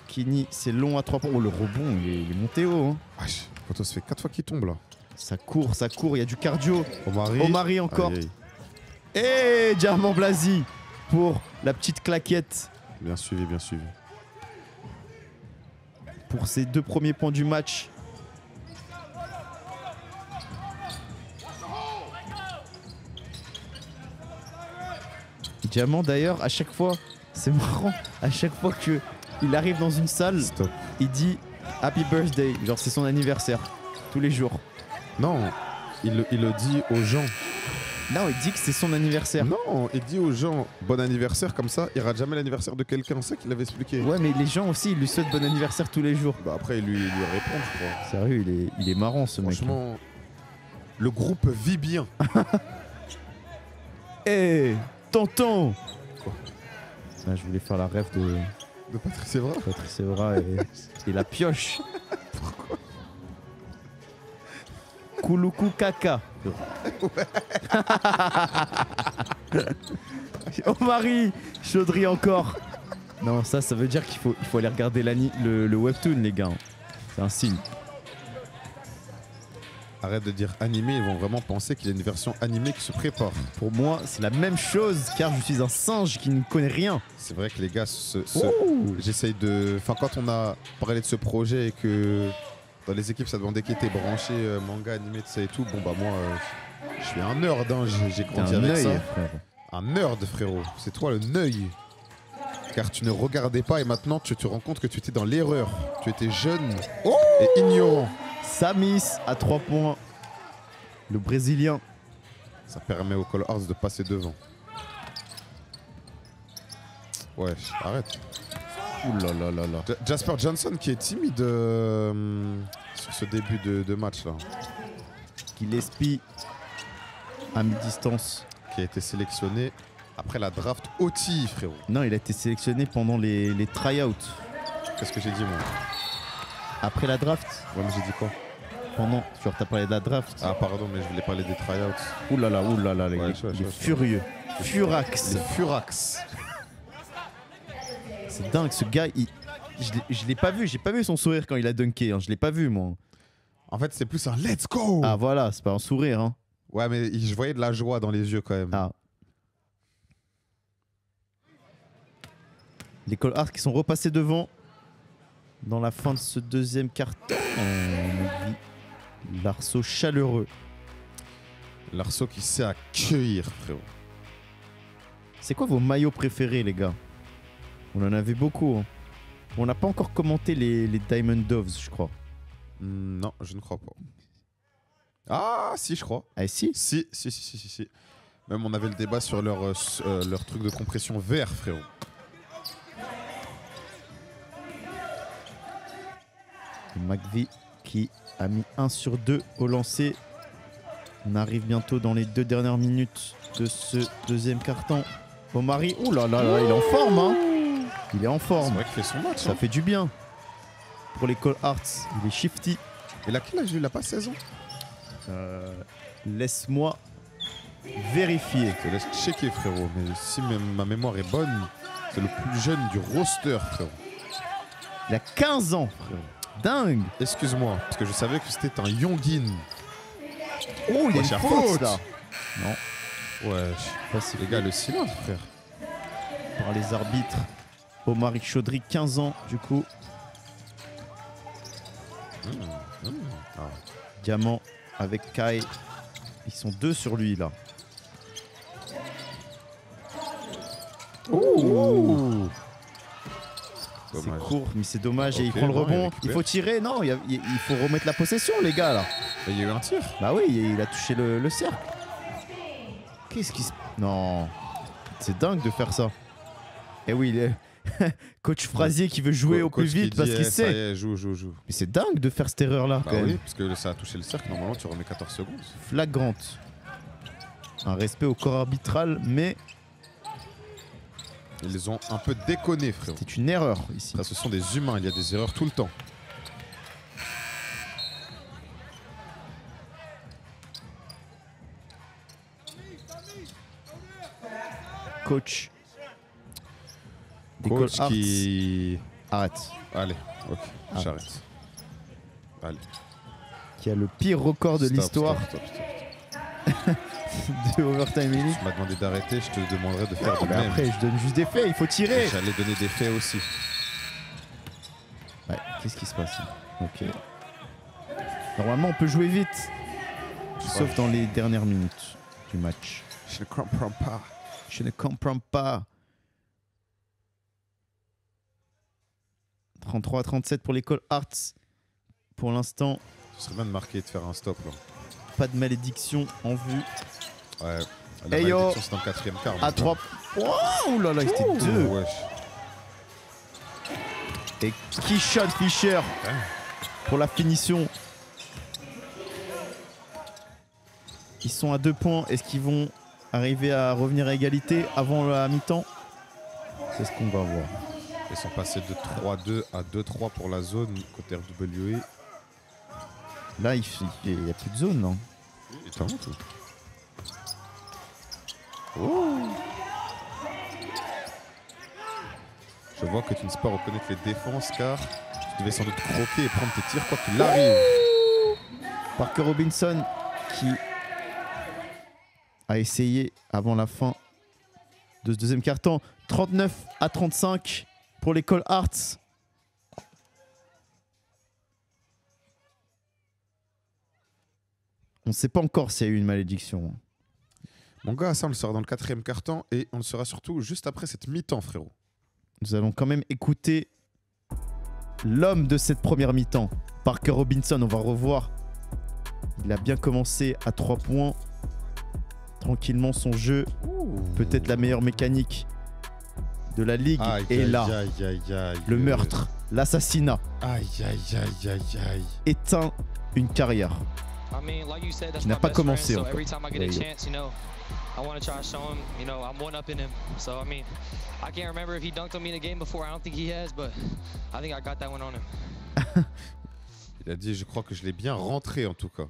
Kini, c'est long à 3 points. Oh, le rebond, il est monté haut. Hein. Wesh, Photo se fait 4 fois qu'il tombe là. Ça court, il y a du cardio. Omari. Omari encore. Aïe, aïe. Et Diamant Blasi pour la petite claquette. Bien suivi, bien suivi. Pour ses 2 premiers points du match. Diamant d'ailleurs, à chaque fois, c'est marrant, à chaque fois qu'il arrive dans une salle, Stop. il dit Happy Birthday, genre c'est son anniversaire, tous les jours. Non, il le dit aux gens. Non, il dit que c'est son anniversaire. Non, il dit aux gens bon anniversaire, comme ça, il rate jamais l'anniversaire de quelqu'un. C'est ça qu'il avait expliqué. Ouais, mais les gens aussi, ils lui souhaitent bon anniversaire tous les jours. Bah après, il lui répond, je crois. Sérieux, il est marrant ce mec. Franchement, le groupe vit bien. Hé, tonton. Quoi? Ah, je voulais faire la rêve de Patrice Evra. Patrice Evra et la pioche. Pourquoi? Kouloukou Kaka. Omari, Chaudry encore. Non, ça veut dire qu'il faut aller regarder le webtoon, les gars. C'est un signe. Arrête de dire animé, ils vont vraiment penser qu'il y a une version animée qui se prépare. Pour moi, c'est la même chose, car je suis un singe qui ne connaît rien. C'est vrai que les gars, j'essaye de... Enfin, quand on a parlé de ce projet et que dans les équipes, ça demandait qui était branché, manga, animé, tout ça et tout, bon bah moi, je suis un nerd, hein. J'ai grandi avec ça. Frère. Un nerd, frérot. C'est toi le neuil. Car tu ne regardais pas et maintenant tu te rends compte que tu étais dans l'erreur. Tu étais jeune et ignorant. Samis à 3 points. Le Brésilien. Ça permet au Call Arts de passer devant. Ouais, arrête. Ouh là là là là. Jasper Johnson qui est timide sur ce début de match là. Gillespie à mi-distance. Qui a été sélectionné après la draft OT, frérot. Non, il a été sélectionné pendant les tryouts. Qu'est-ce que j'ai dit moi? Après la draft. Ouais, mais j'ai dit quoi? Pendant. Genre, t'as parlé de la draft. Ah, pardon, mais je voulais parler des tryouts. Ouh là là, Ouais, il est furieux. Furax. Les Furax. C'est dingue, ce gars, je l'ai pas vu. J'ai pas vu son sourire quand il a dunké. Hein. Je l'ai pas vu, moi. En fait, c'est plus un let's go. Ah, voilà, c'est pas un sourire. Hein. Ouais, mais je voyais de la joie dans les yeux quand même. Ah. Les Call Arts qui sont repassés devant dans la fin de ce deuxième quart-temps. L'arceau chaleureux. L'arceau qui sait accueillir, frérot. C'est quoi vos maillots préférés, les gars? On en avait beaucoup. Hein. On n'a pas encore commenté les Diamond Doves, je crois. Non, je ne crois pas. Ah, si, je crois. Ah, si? Si. Même on avait le débat sur leur truc de compression vert, frérot. McVie qui a mis 1 sur 2 au lancer. On arrive bientôt dans les 2 dernières minutes de ce deuxième quart-temps. Omari, ouh là là là, il est en forme, hein. Il est en C'est forme. vrai qu'il fait son match. Ça fait du bien. Pour les Call Arts, il est shifty. Et là, quel âge il a pas 16 ans? Laisse-moi vérifier. Je te laisse checker, frérot. Mais si ma mémoire est bonne, c'est le plus jeune du roster, frérot. Il a 15 ans, frérot. Dingue. Excuse-moi, parce que je savais que c'était un Yongin. Oh, il y a Wesh, une à faute, faute. là. Non, Ouais, pas si les gars, le silence, frère. par les arbitres. Omari Chaudry, 15 ans, du coup. Ah. Diamant avec Kai. Ils sont 2 sur lui, là. Ouh. C'est court, mais c'est dommage. Et il Ok, prend le non, il rebond. récupère. Il faut tirer. Non, il faut remettre la possession, les gars, là. Il y a eu un tir. Bah oui, il a touché le cercle. Qu'est-ce qui se... Non. C'est dingue de faire ça. Et oui, il est... Coach Frazier qui veut jouer au plus Coach qui vite parce dit, qu'il ça sait. y est, joue. Mais c'est dingue de faire cette erreur-là, Bah quand même. oui, parce que ça a touché le cercle. Normalement, tu remets 14 secondes. Flagrante. Un respect au corps arbitral, mais Ils ont un peu déconné, frérot. c'est une erreur ici. Ça, ce sont des humains. Il y a des erreurs tout le temps. Coach. D'école Coach Arts. qui... Arrête. Allez, ok, Ah. j'arrête. Allez. Qui a le pire record de Stop, l'histoire stop, stop, stop. de Overtime Elite. Tu m'as demandé d'arrêter, je te demanderai de faire de Mais même. après, je donne juste des faits, il faut tirer. J'allais donner des faits aussi. Ouais, qu'est-ce qui se passe là? Ok. Normalement, on peut jouer vite. Sauf dans les dernières minutes du match. Je ne comprends pas. Je ne comprends pas. 33-37 pour l'école Arts. Pour l'instant, Ce serait bien de marquer et de faire un stop là. pas de malédiction en vue. Ouais. La Hey yo. malédiction, c'est dans le quatrième quart. À 3. Oh là là, c'était 2. Wesh. Et Keyshawn Fisher pour la finition. Ils sont à 2 points. Est-ce qu'ils vont arriver à revenir à égalité avant la mi-temps? C'est ce qu'on va voir. Ils sont passés de 3-2 à 2-3 pour la zone côté RWE. Là, il n'y a plus de zone, non? Et t'as honte, Je vois que tu ne sais pas reconnaître les défenses car tu devais sans doute croquer et prendre tes tirs quoi qu'il arrive. Parker Robinson qui a essayé avant la fin de ce deuxième quart-temps. 39-35 pour l'école Arts. On ne sait pas encore s'il y a eu une malédiction. Mon gars, ça on le sera dans le quatrième quart-temps et on le sera surtout juste après cette mi-temps, frérot. Nous allons quand même écouter l'homme de cette première mi-temps, Parker Robinson. On va revoir. Il a bien commencé à 3 points. Tranquillement son jeu. Peut-être la meilleure mécanique de la ligue. Aïe, Et aïe, là, aïe, aïe, aïe. le meurtre, l'assassinat Aïe, aïe, aïe, aïe, aïe. éteint une carrière. Qui n'a pas commencé encore. I want to try to show him, you know, I'm one up in him. So, I mean, I can't remember if he dunked on me in a game before. I don't think he has, but I think I got that one on him. Il a dit, je crois que je l'ai bien rentré en tout cas.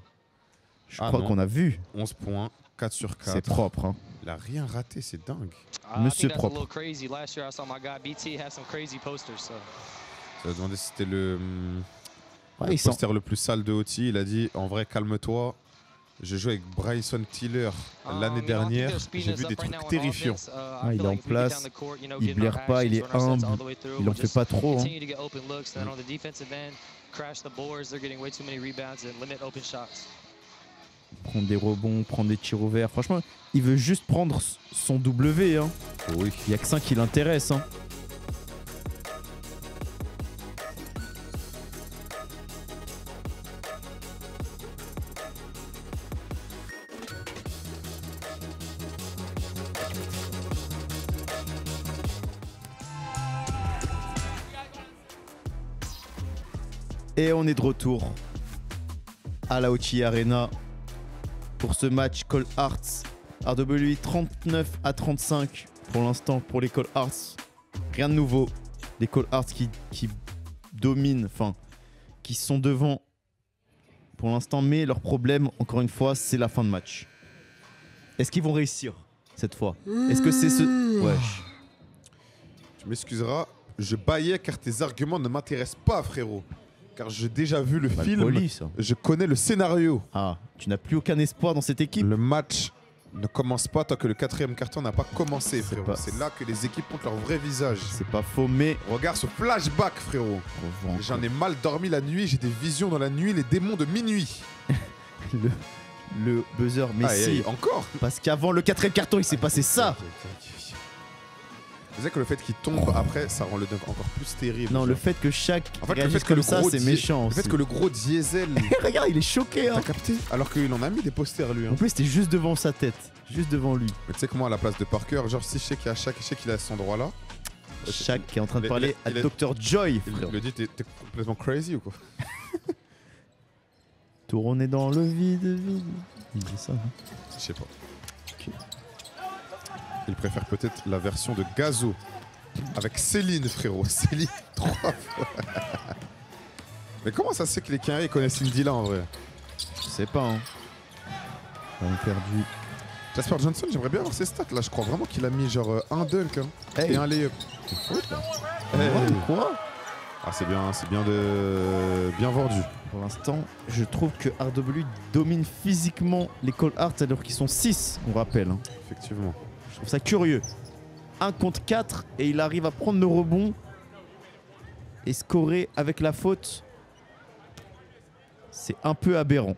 Je crois qu'on a vu. 11 points, 4 sur 4. C'est propre. Hein. Il a rien raté, c'est dingue. Monsieur I think that's propre. a little crazy. Last year I saw my guy BT have some crazy posters. So. Je lui ai demandé si c'était le, Ouais, le il sent- poster le plus sale de OT. Il a dit, en vrai, calme-toi. J'ai joué avec Bryson Tiller l'année dernière. J'ai vu des trucs terrifiants. Ah, il est en place, il blaire pas, il est humble, il en fait pas trop. Hein. Prendre des rebonds, prendre des tirs ouverts. Franchement, il veut juste prendre son W. Hein. Oui. Il n'y a que ça qui l'intéresse. Hein. Et on est de retour à la Ochi Arena pour ce match Call Arts. RWE 39-35 pour l'instant pour les Call Arts. Rien de nouveau. Les Call Arts qui dominent, enfin, qui sont devant pour l'instant. Mais leur problème, encore une fois, c'est la fin de match. Est-ce qu'ils vont réussir cette fois? Est-ce que c'est ce... Wesh. Tu m'excuseras, je baillais car tes arguments ne m'intéressent pas, frérot. Car j'ai déjà vu le Mal film, poli, ça. je connais le scénario. Ah, tu n'as plus aucun espoir dans cette équipe? Le match ne commence pas tant que le quatrième carton n'a pas commencé, frérot. pas- C'est là que les équipes montrent leur vrai visage. C'est pas faux, mais... Regarde ce flashback, frérot. J'en ai mal dormi la nuit, j'ai des visions dans la nuit, les démons de minuit. Le buzzer, mais Aïe, si. aïe, encore. Parce qu'avant le quatrième carton, il s'est passé ça. Tu sais que le fait qu'il tombe après, ça rend le dunk encore plus terrible. Non, le fait que chaque en fait, réagisse comme ça, c'est méchant. Le fait que le gros diesel. Regarde, il est choqué. Hein. T'as capté? Alors qu'il en a mis des posters lui. Hein. En plus, c'était juste devant sa tête, juste devant lui. Mais tu sais comment à la place de Parker, genre si je sais qu'il y a Shaq, je sais qu'il a cet endroit là. Shaq qui est en train de parler à Dr. Joy. Il me dit t'es complètement crazy ou quoi? Tourner dans le vide. Il dit ça. Hein. Je sais pas. Okay. Il préfère peut-être la version de Gazo. Avec Céline, frérot. Céline, 3 fois. Mais comment ça se fait que les Quinriers connaissent Cindy là en vrai? Je sais pas. Hein. On a perdu. Jasper Johnson, j'aimerais bien avoir ses stats là. Je crois vraiment qu'il a mis genre un dunk hein, et un layup. Quoi? Ah, c'est bien vendu. Pour l'instant, je trouve que RW domine physiquement les Cole Arts alors qu'ils sont 6, on rappelle. Hein. Effectivement. Je trouve ça curieux. 1 contre 4 et il arrive à prendre le rebond et scorer avec la faute. C'est un peu aberrant.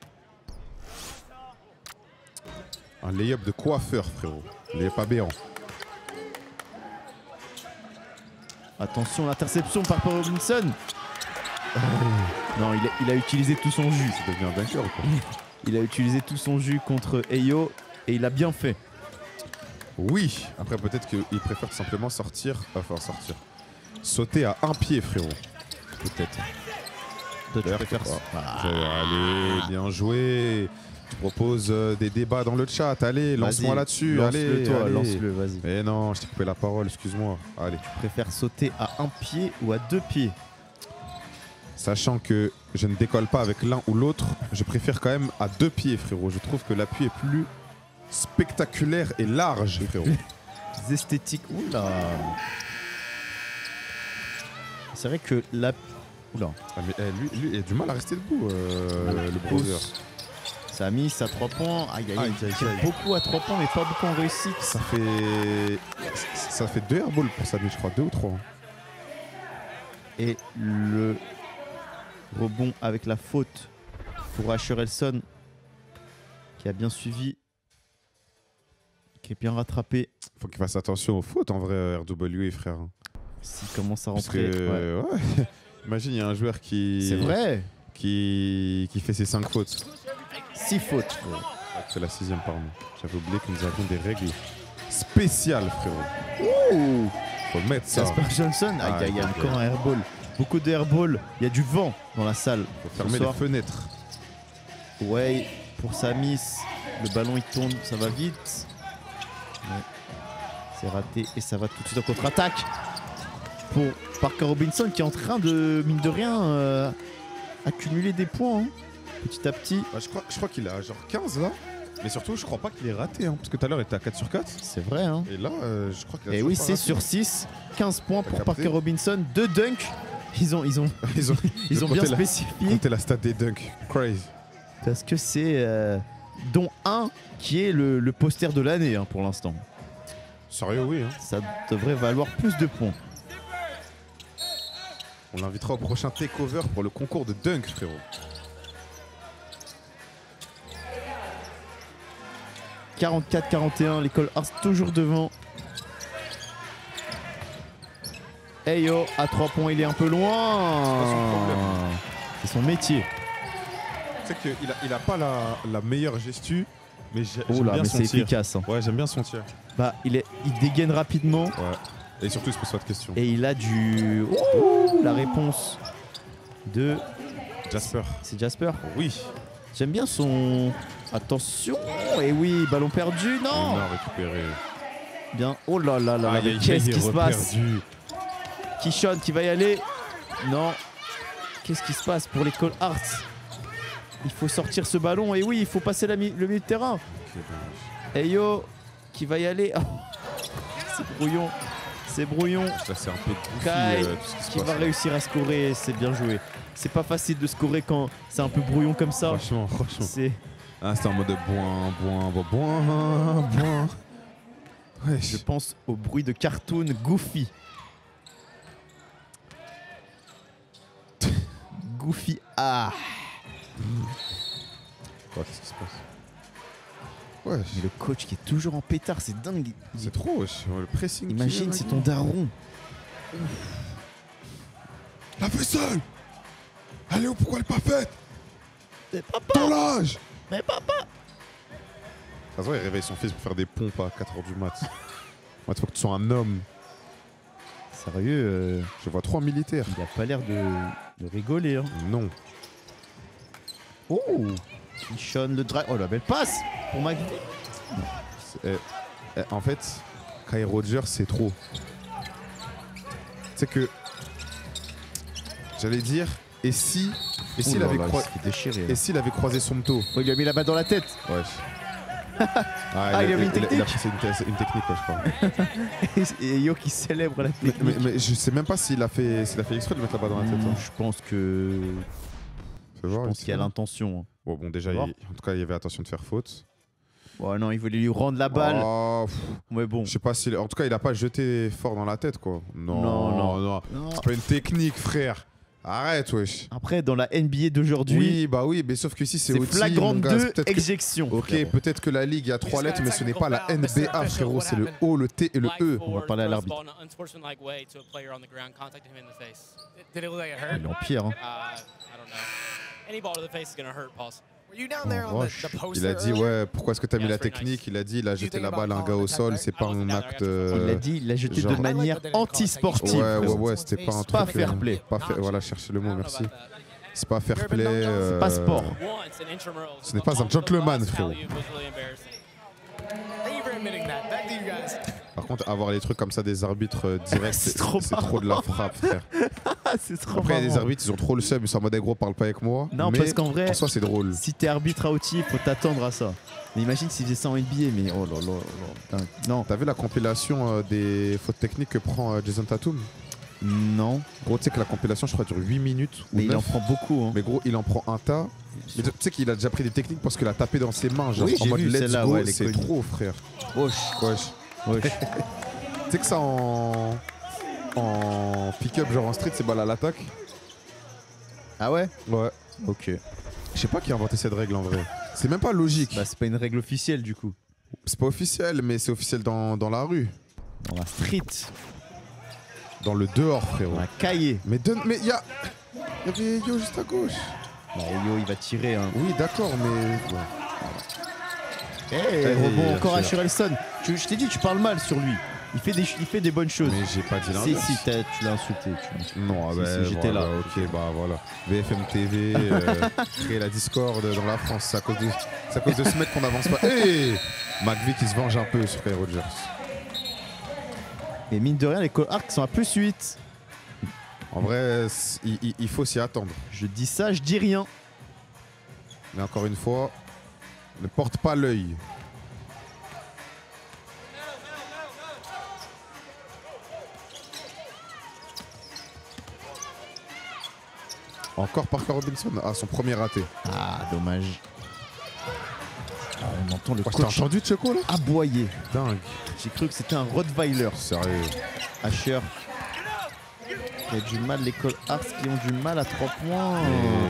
Un layup de coiffeur, frérot. Layup aberrant. Attention, l'interception par Paul Robinson. Non, il a utilisé tout son jus. C'est devenu un dunker ou quoi? Il a utilisé tout son jus contre Ayo et il a bien fait. Oui, après peut-être qu'il préfère simplement sortir. Enfin, sortir. Sauter à un pied, frérot. Peut-être. Toi, tu préfères ça. Allez, bien joué. Tu proposes des débats dans le chat. Allez, lance-moi là-dessus. Allez, toi, allez. lance-le, vas-y. Mais non, je t'ai coupé la parole, excuse-moi. Allez. Tu préfères sauter à un pied ou à 2 pieds? Sachant que je ne décolle pas avec l'un ou l'autre, je préfère quand même à 2 pieds, frérot. Je trouve que l'appui est plus spectaculaire et large, frérot. Plus esthétique. Oula. C'est vrai que la... Oula. Ah, mais lui, il a du mal à rester debout, le browser. Ça a mis à 3 points. Aïe, beaucoup à 3 points, mais pas beaucoup en réussite. Ça fait 2 airballs pour Samy, je crois. 2 ou 3. Et le rebond avec la faute pour Asher-Elson, qui a bien suivi, qui est bien rattrapé. Faut qu'il fasse attention aux fautes en vrai, RW, frère. S'il commence à rentrer. Parce que, ouais. Imagine, il y a un joueur qui. C'est vrai. Qui fait ses 5 fautes. 6 fautes. C'est la 6ème, pardon. J'avais oublié que nous avions des règles spéciales, frérot. Ouh. Faut le mettre ça. Jasper Johnson, il y a encore un airball. Beaucoup de airball. Il y a du vent dans la salle. Faut fermer les fenêtres. Ouais, pour Samis, le ballon il tourne, ça va vite. Ouais. C'est raté et ça va tout de suite en contre-attaque. Pour Parker Robinson qui est en train de, mine de rien, accumuler des points hein, petit à petit. Bah, je crois qu'il a genre 15 là. Mais surtout, je crois pas qu'il ait raté. Hein, parce que tout à l'heure, il était à 4 sur 4. C'est vrai. Hein. Et là, je crois qu'il a. Et oui, c'est sur 6. 15 points pour Parker Robinson. 2 dunks. Ils ont bien spécifié. Comptez la stat des dunks. Crazy. Parce que c'est. Dont un qui est le poster de l'année hein, pour l'instant. Sérieux, oui. Hein. Ça devrait valoir plus de points. On l'invitera au prochain takeover pour le concours de dunk, frérot. 44-41, l'école Arts toujours devant. Ayo à 3 points, il est un peu loin. C'est son métier. Tu sais qu'il a pas la meilleure gestu, mais j'aime bien son c'est tir. efficace. Hein. Ouais, j'aime bien son tir. Bah, il dégaine rapidement. Ouais. Et surtout, il se pose pas de questions. Et il a du... Oh, la réponse de... Jasper. C'est Jasper? Oui. J'aime bien son... Attention. Et oui, ballon perdu. Non. On a récupéré. Bien. Oh là là là. Qu'est-ce qui se passe? Kishon qui va y aller. Non. Qu'est-ce qui se passe pour l'école Arts? Il faut sortir ce ballon. Et oui, il faut passer le milieu de terrain. Ayo qui va y aller. Oh. C'est brouillon. C'est brouillon. Là, c'est un peu goofy, Kai tout ce qui va réussir à scorer. C'est bien joué. C'est pas facile de scorer quand c'est un peu brouillon comme ça. Franchement. C'est... Ah, c'était en mode boing. Ouais. Je pense au bruit de cartoon Goofy. Goofy. Ah. Quoi, qu'est-ce qui se passe? Ouais. Mais le coach qui est toujours en pétard, c'est dingue. C'est trop, wesh. Le pressing. Imagine, c'est ton daron. La vaisselle. Allez, pourquoi elle est pas faite? Mais papa. Ton l'âge. Mais papa. De toute façon, il réveille son fils pour faire des pompes à 4h du mat. Il faut que tu sois un homme. Sérieux, Je vois trop un militaire. il a pas l'air de rigoler. Hein. Non. Oh, Kishon le drag. Oh, la belle passe pour McVie. En fait, Kai Rogers, c'est trop. Tu sais que. J'allais dire. Et s'il avait, avait croisé Sompto? Oh, il lui a mis la balle dans la tête. Ouais. Ah, il a mis une technique. une technique, ouais, je crois. Et Yo qui célèbre la technique. Mais je sais même pas s'il a fait exprès de mettre la balle dans la tête. Hein. Je pense que. Je pense qu'il y a l'intention. Hein. Bon, déjà, en tout cas, il y avait attention de faire faute. Ouais, non, il voulait lui rendre la balle. Oh, ouais, bon. Je sais pas si. En tout cas, il a pas jeté fort dans la tête, quoi. Non. C'est pas une technique, frère. Arrête, wesh. Après, dans la NBA d'aujourd'hui. Oui, mais sauf que ici, c'est flagrant 2, éjection. Ok, peut-être que la ligue a 3 lettres, mais ce n'est pas la NBA, frérot. C'est le O, le T et le E. On va parler à l'arbitre. Il est en pire. Hein. Il a dit, ouais, pourquoi est-ce que t'as mis la technique? Il a dit, il a jeté la balle à un gars au sol, c'est pas un acte. Il a dit, il l'a jeté de manière anti-sportive. Ouais, c'était pas un truc. Pas fair play. Voilà, cherchez le mot, merci. C'est pas fair play. C'est pas sport. Ce n'est pas un gentleman, frérot. Par contre, avoir les trucs comme ça des arbitres directs, c'est trop de la frappe, frère. C'est trop Après, il y a des marrant. arbitres, ils ont trop le seum, ils sont en mode gros, parle pas avec moi. Non, mais parce qu'en vrai, en soi, c'est drôle. Si t'es arbitre à outil, il faut t'attendre à ça. Mais imagine s'il faisait ça en NBA, mais oh là là là. Non. T'as vu la compilation des fautes techniques que prend Jason Tatum? Non. Gros, tu sais que la compilation, je crois, dure 8 minutes. Mais ou 9. il en prend beaucoup. Hein. Mais gros, il en prend un tas. Mais tu sais qu'il a déjà pris des techniques parce qu'il a tapé dans ses mains. Genre Oui, en j'ai mode vu let's celle-là, go, ouais, c'est trop, frère. Wesh. Tu sais que ça en pick-up, genre en street, c'est balle à l'attaque. Ah ouais? Ouais. Ok. Je sais pas qui a inventé cette règle en vrai. C'est même pas logique. Bah, c'est pas une règle officielle du coup. C'est pas officiel, mais c'est officiel dans la rue. Dans la street. Dans le dehors, frérot. Dans la cahier. Mais il y avait Yo juste à gauche. Bah, Yo, il va tirer. Hein. Oui, d'accord, mais. Hey, rebond encore à Shurelson. Je t'ai dit, tu parles mal sur lui. Il fait des bonnes choses. Mais j'ai pas dit l'inverse. Si, tu l'as insulté. Non, si, j'étais là. Ok, bah voilà. BFM TV, créer la discorde dans la France. C'est à cause de ce mec qu'on n'avance pas. Hey, McVie qui se venge un peu sur Kai Rogers. Et mine de rien, les call arcs sont à +8. En vrai, il faut s'y attendre. Je dis ça, je dis rien. Mais encore une fois, ne porte pas l'œil. Encore Parker Robinson. Ah, son premier raté. Ah, dommage. Ah, on entend le T'as coach entendu Tcheko là? aboyer. Dingue. J'ai cru que c'était un Rottweiler. Sérieux. Asher. Il y a du mal, les Call Arts qui ont du mal à 3 points.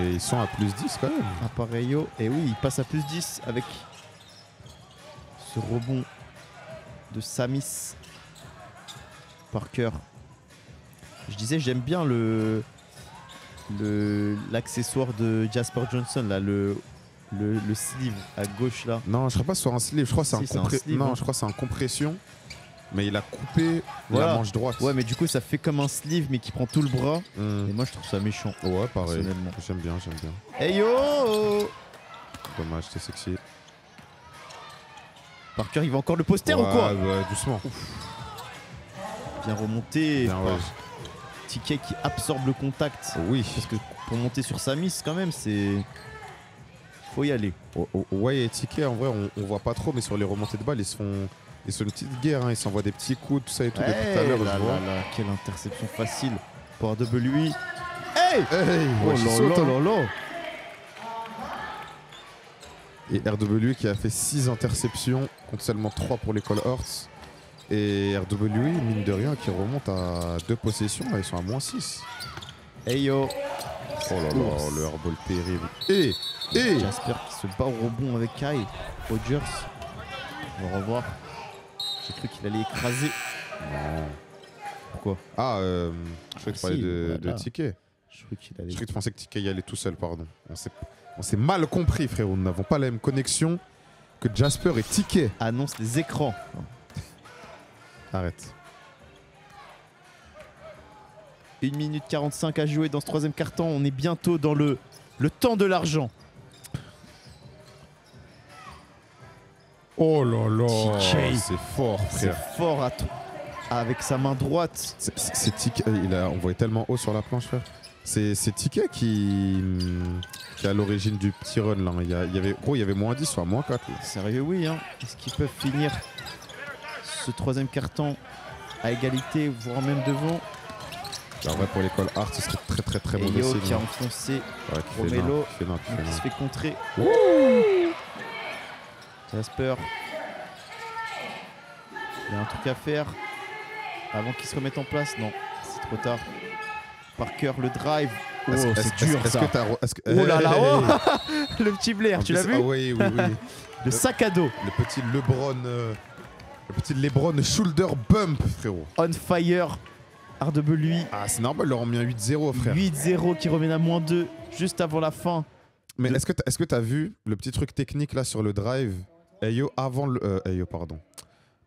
Et ils sont à +10 quand même. Appareillo. Et oui, il passe à +10 avec ce rebond de Samis. Parker. Je disais, j'aime bien l'accessoire de Jasper Johnson, là, le sleeve à gauche là. Non, je crois pas sur un sleeve, je crois que c'est Si, un sleeve, non, hein. je crois que c'est un compression. Mais il a coupé Voilà. la manche droite. Ouais, mais du coup, ça fait comme un sleeve, mais qui prend tout le bras. Mm. Et moi, je trouve ça méchant. Ouais, pareil. Personnellement. J'aime bien. Hey yo! Dommage, t'es sexy. Parker, il va encore le poster ou quoi? Ouais, doucement. Bien remonté. Bien, ouais. Ticket qui absorbe le contact. Oui. Parce que pour monter sur Samis, quand même, c'est. Faut y aller. Ouais, et Ticket, en vrai, on voit pas trop, mais sur les remontées de balles, ils se font une petite guerre. Hein. Ils s'envoient des petits coups, tout ça et tout depuis tout à l'heure. Là, je vois. là, quelle interception facile pour WI. Hey! Hey, Oh ouais, là là là là! Et RW qui a fait 6 interceptions contre seulement 3 pour l'école Hortz. Et RWI, mine de rien, qui remonte à 2 possessions. Là, ils sont à -6. Hey yo! Oh là là, le airball terrible. Et Jasper qui se bat au rebond avec Kai. Rogers. On va revoir. J'ai cru qu'il allait écraser. Non. Pourquoi? Ah, je croyais que tu parlais de Ticket. Je croyais qu'il allait. Je croyais que tu pensais que Ticket y allait tout seul, pardon. On s'est mal compris, frérot. Nous n'avons pas la même connexion que Jasper et Ticket. Annonce les écrans. Arrête. 1 minute 45 à jouer dans ce troisième quart-temps. On est bientôt dans le temps de l'argent. Oh là là, TK. c'est fort, frère. C'est fort avec sa main droite. C'est Ticket, on voyait tellement haut sur la planche, frère. C'est Ticket qui est à l'origine du petit run là. Il y avait moins 10, soit moins 4. Là. Sérieux, oui. Hein. Est-ce qu'ils peuvent finir ce troisième quart-temps à égalité, voire même devant? En vrai, pour l'école art, ce serait très mauvais Yo signe. qui a enfoncé Ouais, Romelo, qui se fait contrer. Jasper. Il y a un truc à faire avant qu'il se remette en place. Non, c'est trop tard. Parker, le drive. Oh, c'est dur ça. Oh là là, oh le petit Blair, tu l'as vu? Oui. Le sac à dos. Le petit LeBron shoulder bump, frérot. On fire. RWI. Ah, c'est normal, ils leur ont mis un 8-0, frère. 8-0 qui remet à -2 juste avant la fin. Mais est-ce que t'as vu le petit truc technique là sur le drive?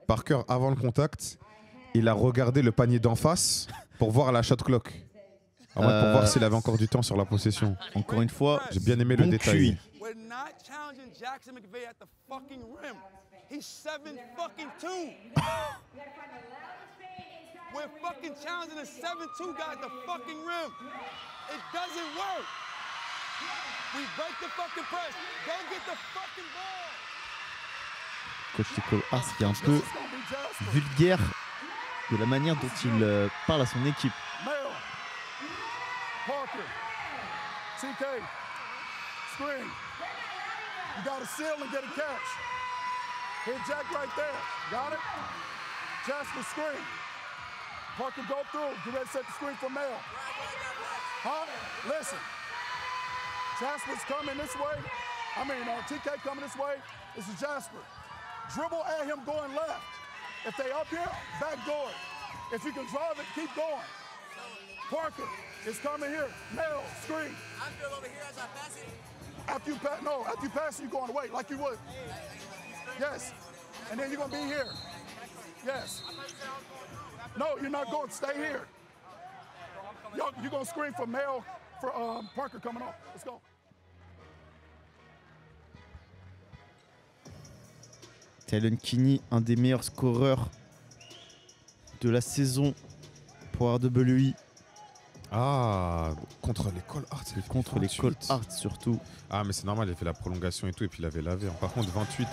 Parker avant le contact, il a regardé le panier d'en face pour voir la shot clock. En mode pour voir s'il avait encore du temps sur la possession. Encore une fois, j'ai bien aimé le détail. We're not challenging Jackson McVay at the fucking rim. He's 7-2. We're fucking challenging a 7-2 guy at the fucking rim. It doesn't work. We break the fucking press. Go get the fucking ball. Coach Nicole Hart qui est un peu vulgaire de la manière dont il parle à son équipe. Parker, TK, screen. You got to seal and get a catch. Hit Jack right there. Got it? Jasper screen. Parker go through. Get ready to set the screen for Mel. Huh? Listen. Jasper's coming this way. TK coming this way. This is Jasper. Dribble at him going left. If they up here, backdoor it. If you can drive it, keep going. Parker is coming here. Mel, screen. I'm still over here as I pass it. After you pass it, you're going away like you would. Yes. And then you're going to be here. Yes. No, you're not going. Stay here. You're going to screen for Mel, for Parker coming off. Let's go. Talon Kinney, un des meilleurs scoreurs de la saison pour RWI. Ah, contre l'école Art. Contre l'école Art surtout. Ah, mais c'est normal, il a fait la prolongation et tout, et puis il avait lavé. Par contre, 28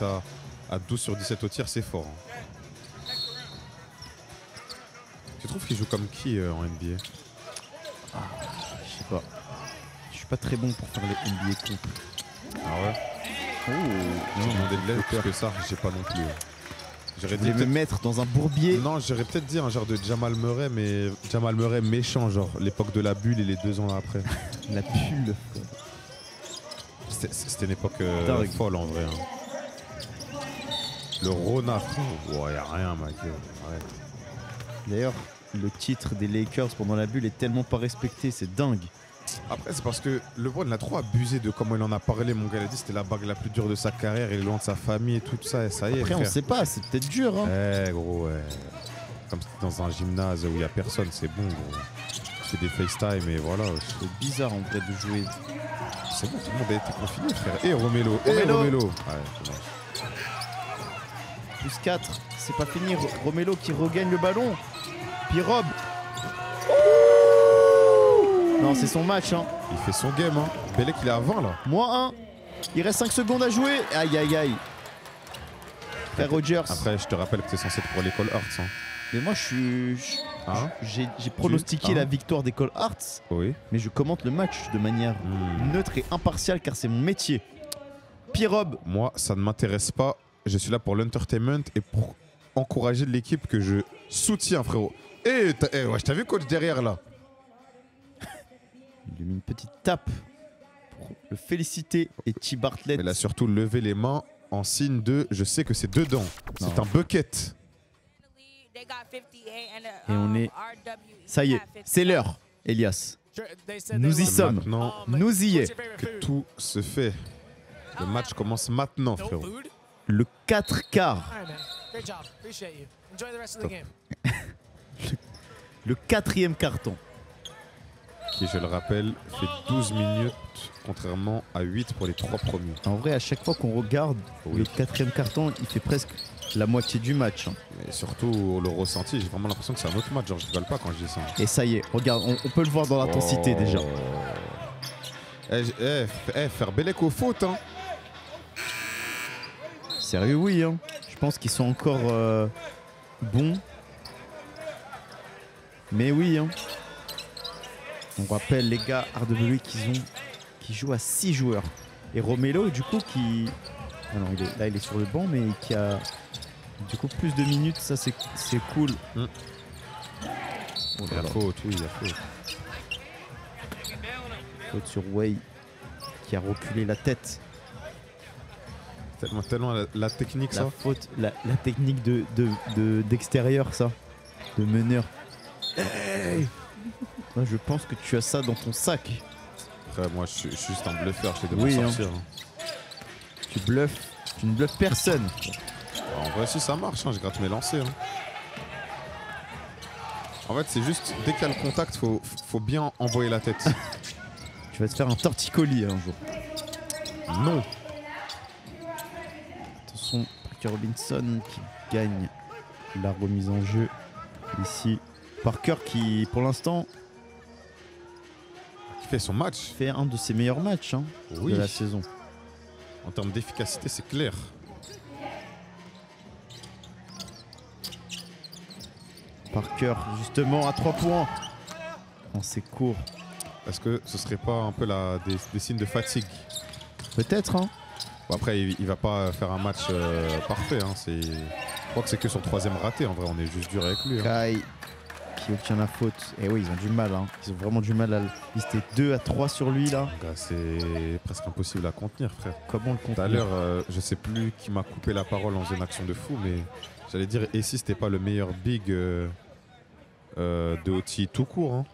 à 12 sur 17 au tir, c'est fort. Tu trouves qu'il joue comme qui en NBA? Je sais pas. Je suis pas très bon pour faire les NBA comptes. Ah ouais? J'ai demandé de l'aide parce que ça, j'ai pas non plus. J'aurais dû me mettre dans un bourbier. Non, j'aurais peut-être dit un genre de Jamal Murray, mais Jamal Murray méchant, genre l'époque de la bulle et les 2 ans après. La bulle. C'était une époque folle en vrai. Hein. Le Rona, frérot. Ouais, y'a rien, ma gueule. Arrête. D'ailleurs, le titre des Lakers pendant la bulle est tellement pas respecté, c'est dingue. Après, c'est parce que LeBron il a trop abusé de comment il en a parlé. Mon gars, il a dit c'était la bague la plus dure de sa carrière. Il est loin de sa famille et tout ça. Et ça y est. Après, frère. on sait pas, c'est peut-être dur. Hein. Gros, ouais. Comme si t'es dans un gymnase où il y a personne, c'est bon, gros. C'est des FaceTime et voilà. C'est bizarre en vrai de jouer. C'est bon, tout le monde a été confiné, frère. Et Romelo. Ouais, plus 4, c'est pas fini. Romelo qui regagne le ballon. Puis Rob. Non, c'est son match. Hein. Il fait son game. Hein. Belek, il est à 20 là. -1. Il reste 5 secondes à jouer. Aïe, aïe, aïe. Frère Rogers. Après, je te rappelle que t'es censé être pour l'école Arts. Hein. Mais moi, j'ai pronostiqué la victoire d'école Arts. Oui. Mais je commente le match de manière neutre et impartiale car c'est mon métier. Pirob. Moi, ça ne m'intéresse pas. Je suis là pour l'entertainment et pour encourager l'équipe que je soutiens, frérot. Ouais, je t'ai vu coach derrière là. Il lui a mis une petite tape pour le féliciter et T. Bartlett. Il a surtout levé les mains en signe de je sais que c'est dedans. C'est un bucket. Et on est... Ça y est, c'est l'heure, Elias. Nous y sommes. Maintenant Nous y est. que tout se fait. Le match commence maintenant, frérot. Le 4 quarts. Le 4e carton. Qui, je le rappelle, fait 12 minutes, contrairement à 8 pour les 3 premiers. En vrai, à chaque fois qu'on regarde le 4e carton, il fait presque la moitié du match. Et surtout, le ressenti, j'ai vraiment l'impression que c'est un autre match. Genre, je rigole pas quand je dis ça. Et ça y est, regarde, on peut le voir dans l'intensité déjà. Faire Bellec aux fautes, hein. Sérieux, oui. Hein. Je pense qu'ils sont encore bons. Mais oui. Hein. On rappelle, les gars, RWE qui jouent à 6 joueurs. Et Romelo, du coup, qui... Ah non, il est sur le banc, mais qui a du coup plus de minutes. Ça, c'est cool. Oh, il y a faute, oui, il y a faute. Faute sur Way, qui a reculé la tête. Tellement la technique, ça. La technique d'extérieur, ça. De meneur. Hey, moi, je pense que tu as ça dans ton sac. Après, moi, je suis juste un bluffeur. Je sais de Oui, sortir. Hein. Tu bluffes. Tu ne bluffes personne. En vrai, si ça marche, hein, je gratte mes lancers. Hein. En fait, c'est juste, dès qu'il y a le contact, faut bien envoyer la tête. Tu vas te faire un torticolis un jour. Non. Attention, Parker Robinson qui gagne la remise en jeu ici. Parker qui, pour l'instant, fait son match. Fait un de ses meilleurs matchs de la saison. En termes d'efficacité, c'est clair. Parker, justement, à 3 points. Oh, c'est court. Est-ce que ce serait pas un peu des signes de fatigue? Peut-être, hein. Bon, après, il va pas faire un match parfait. Hein. Je crois que c'est que son 3e raté. En vrai, on est juste dur avec lui. Hein. Kai qui obtient la faute. Et oui, ils ont du mal. Hein. Ils ont vraiment du mal à... Ils étaient 2 à 3 sur lui, là. C'est presque impossible à contenir, frère. Comment le contenir? Tout à l'heure, je sais plus qui m'a coupé la parole en faisant une action de fou, mais j'allais dire, et si c'était pas le meilleur big de OT tout court, hein.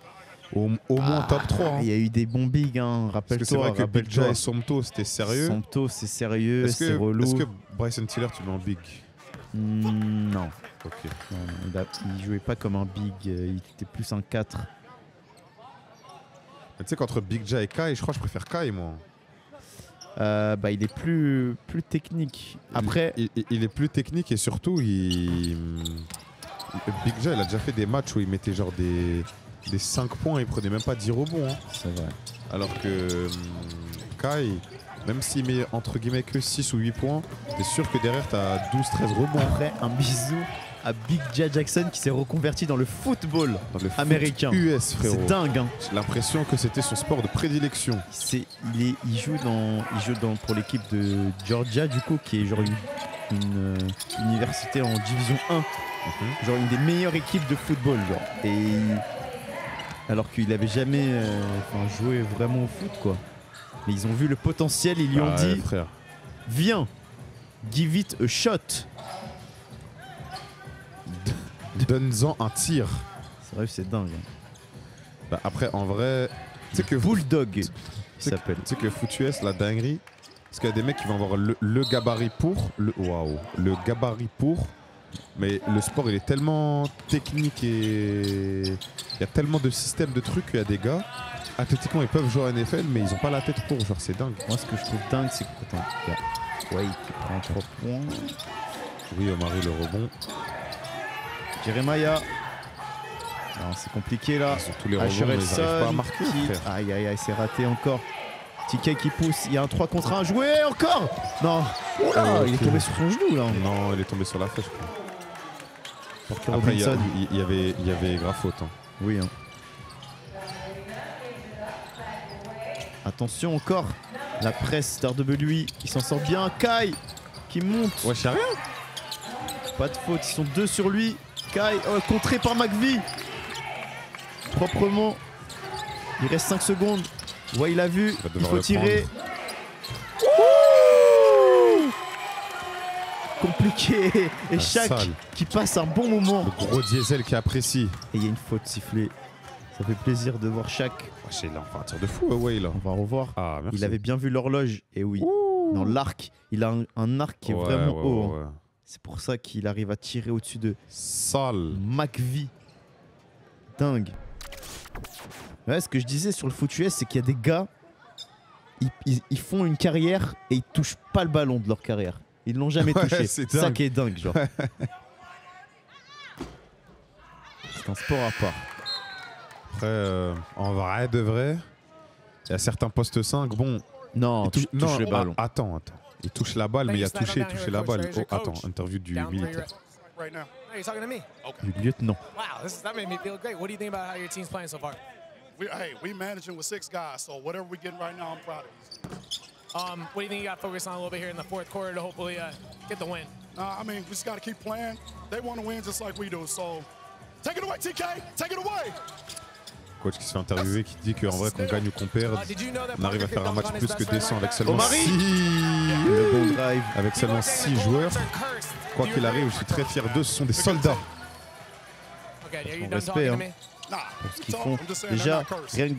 Au moins top 3. Hein. Il y a eu des bons bigs, hein. Rappelle-toi. C'est vrai que Big Jay et Somto, c'était sérieux. Somto, c'est sérieux, c'est relou. Est-ce que Bryson Tiller, tu mets en big? Non. Ok. Non, il jouait pas comme un big, il était plus un 4. Tu sais qu'entre Big Jay et Kai, je crois que je préfère Kai, moi. Il est plus technique. Après, il est plus technique et surtout, Big Jay, il a déjà fait des matchs où il mettait genre des 5 points, il prenait même pas 10 rebonds. Hein. C'est vrai. Alors que Kai, même s'il met entre guillemets que 6 ou 8 points, t'es sûr que derrière t'as 12-13 rebonds. Après, un bisou à Big Jay Jackson qui s'est reconverti dans le football américain. US, frérot. C'est dingue. Hein. J'ai l'impression que c'était son sport de prédilection. Il joue pour l'équipe de Georgia, du coup, qui est genre une université en division 1. Genre une des meilleures équipes de football. Genre. Et alors qu'il n'avait jamais joué vraiment au foot, quoi. Mais ils ont vu le potentiel, ils lui ont dit frère. Viens, give it a shot. Donne-en un tir. C'est vrai que c'est dingue. Bah après, en vrai, tu sais que Bulldog, il s'appelle. Tu sais que foot US, la dinguerie, parce qu'il y a des mecs qui vont avoir le gabarit pour, le gabarit pour, mais le sport il est tellement technique et il y a tellement de systèmes de trucs qu'il y a des gars, athlétiquement ils peuvent jouer à NFL, mais ils ont pas la tête pour, genre c'est dingue. Moi ce que je trouve dingue, c'est que White qui prend 3 points. Oui, Omari le rebond. Jeremiah. C'est compliqué là. Tous les rebonds, ils n'arrivent pas à marquer. Aïe aïe aïe, c'est raté encore. TK qui pousse, il y a un 3 contre 1 joué encore. Non. Oula, il est tombé sur son genou là. Non, il est tombé sur la flèche. Après, il y avait grave faute. Hein. Oui. Hein. Attention encore. La presse d'RWE qui s'en sort bien. Kai qui monte. Ouais, je sais rien. Pas de faute, ils sont 2 sur lui. Kai contré par McVie. Proprement. Il reste 5 secondes. Ouais, il a vu. Il faut tirer. compliqué. Et Shaq sale. qui passe un bon moment. Le gros diesel qui apprécie. Et il y a une faute sifflée. Ça fait plaisir de voir Shaq. Il a fait un tir de fou, ouais, là. On va revoir. Ah, merci. Il avait bien vu l'horloge. Et oui, dans l'arc, il a un arc qui est vraiment haut. Hein. C'est pour ça qu'il arrive à tirer au-dessus de Sale. McVie. Dingue. Ouais, ce que je disais sur le foot US, c'est qu'il y a des gars, ils font une carrière et ils touchent pas le ballon de leur carrière. Ils l'ont jamais touché. C'est ça qui est dingue, genre. C'est un sport à part. Après, en vrai de vrai, il y a certains postes 5, bon... Non, touche le ballon. Attends. Il touche la balle, mais il a touché la balle. Oh, attends, interview du militaire. Right now. Hey, you're talking to me? Du lieutenant. Wow, that made me feel great. What do you think about how your team's playing so far? We managing with 6 guys, so whatever we getting right now, I'm proud of these. What do you think you got to focus on a little bit here in the fourth quarter to hopefully get the win? I mean, we just got to keep playing. They want to win just like we do, so take it away, TK. Take it away. Coach qui se fait interviewer, qui dit qu'en vrai qu'on gagne ou qu'on perde, on arrive à faire un match plus que décent avec seulement 6 avec seulement 6 joueurs. Quoi qu'il arrive, je suis très fier d'eux, ce sont des soldats. Mon respect, hein, pour ce qu'ils font. Déjà, rien que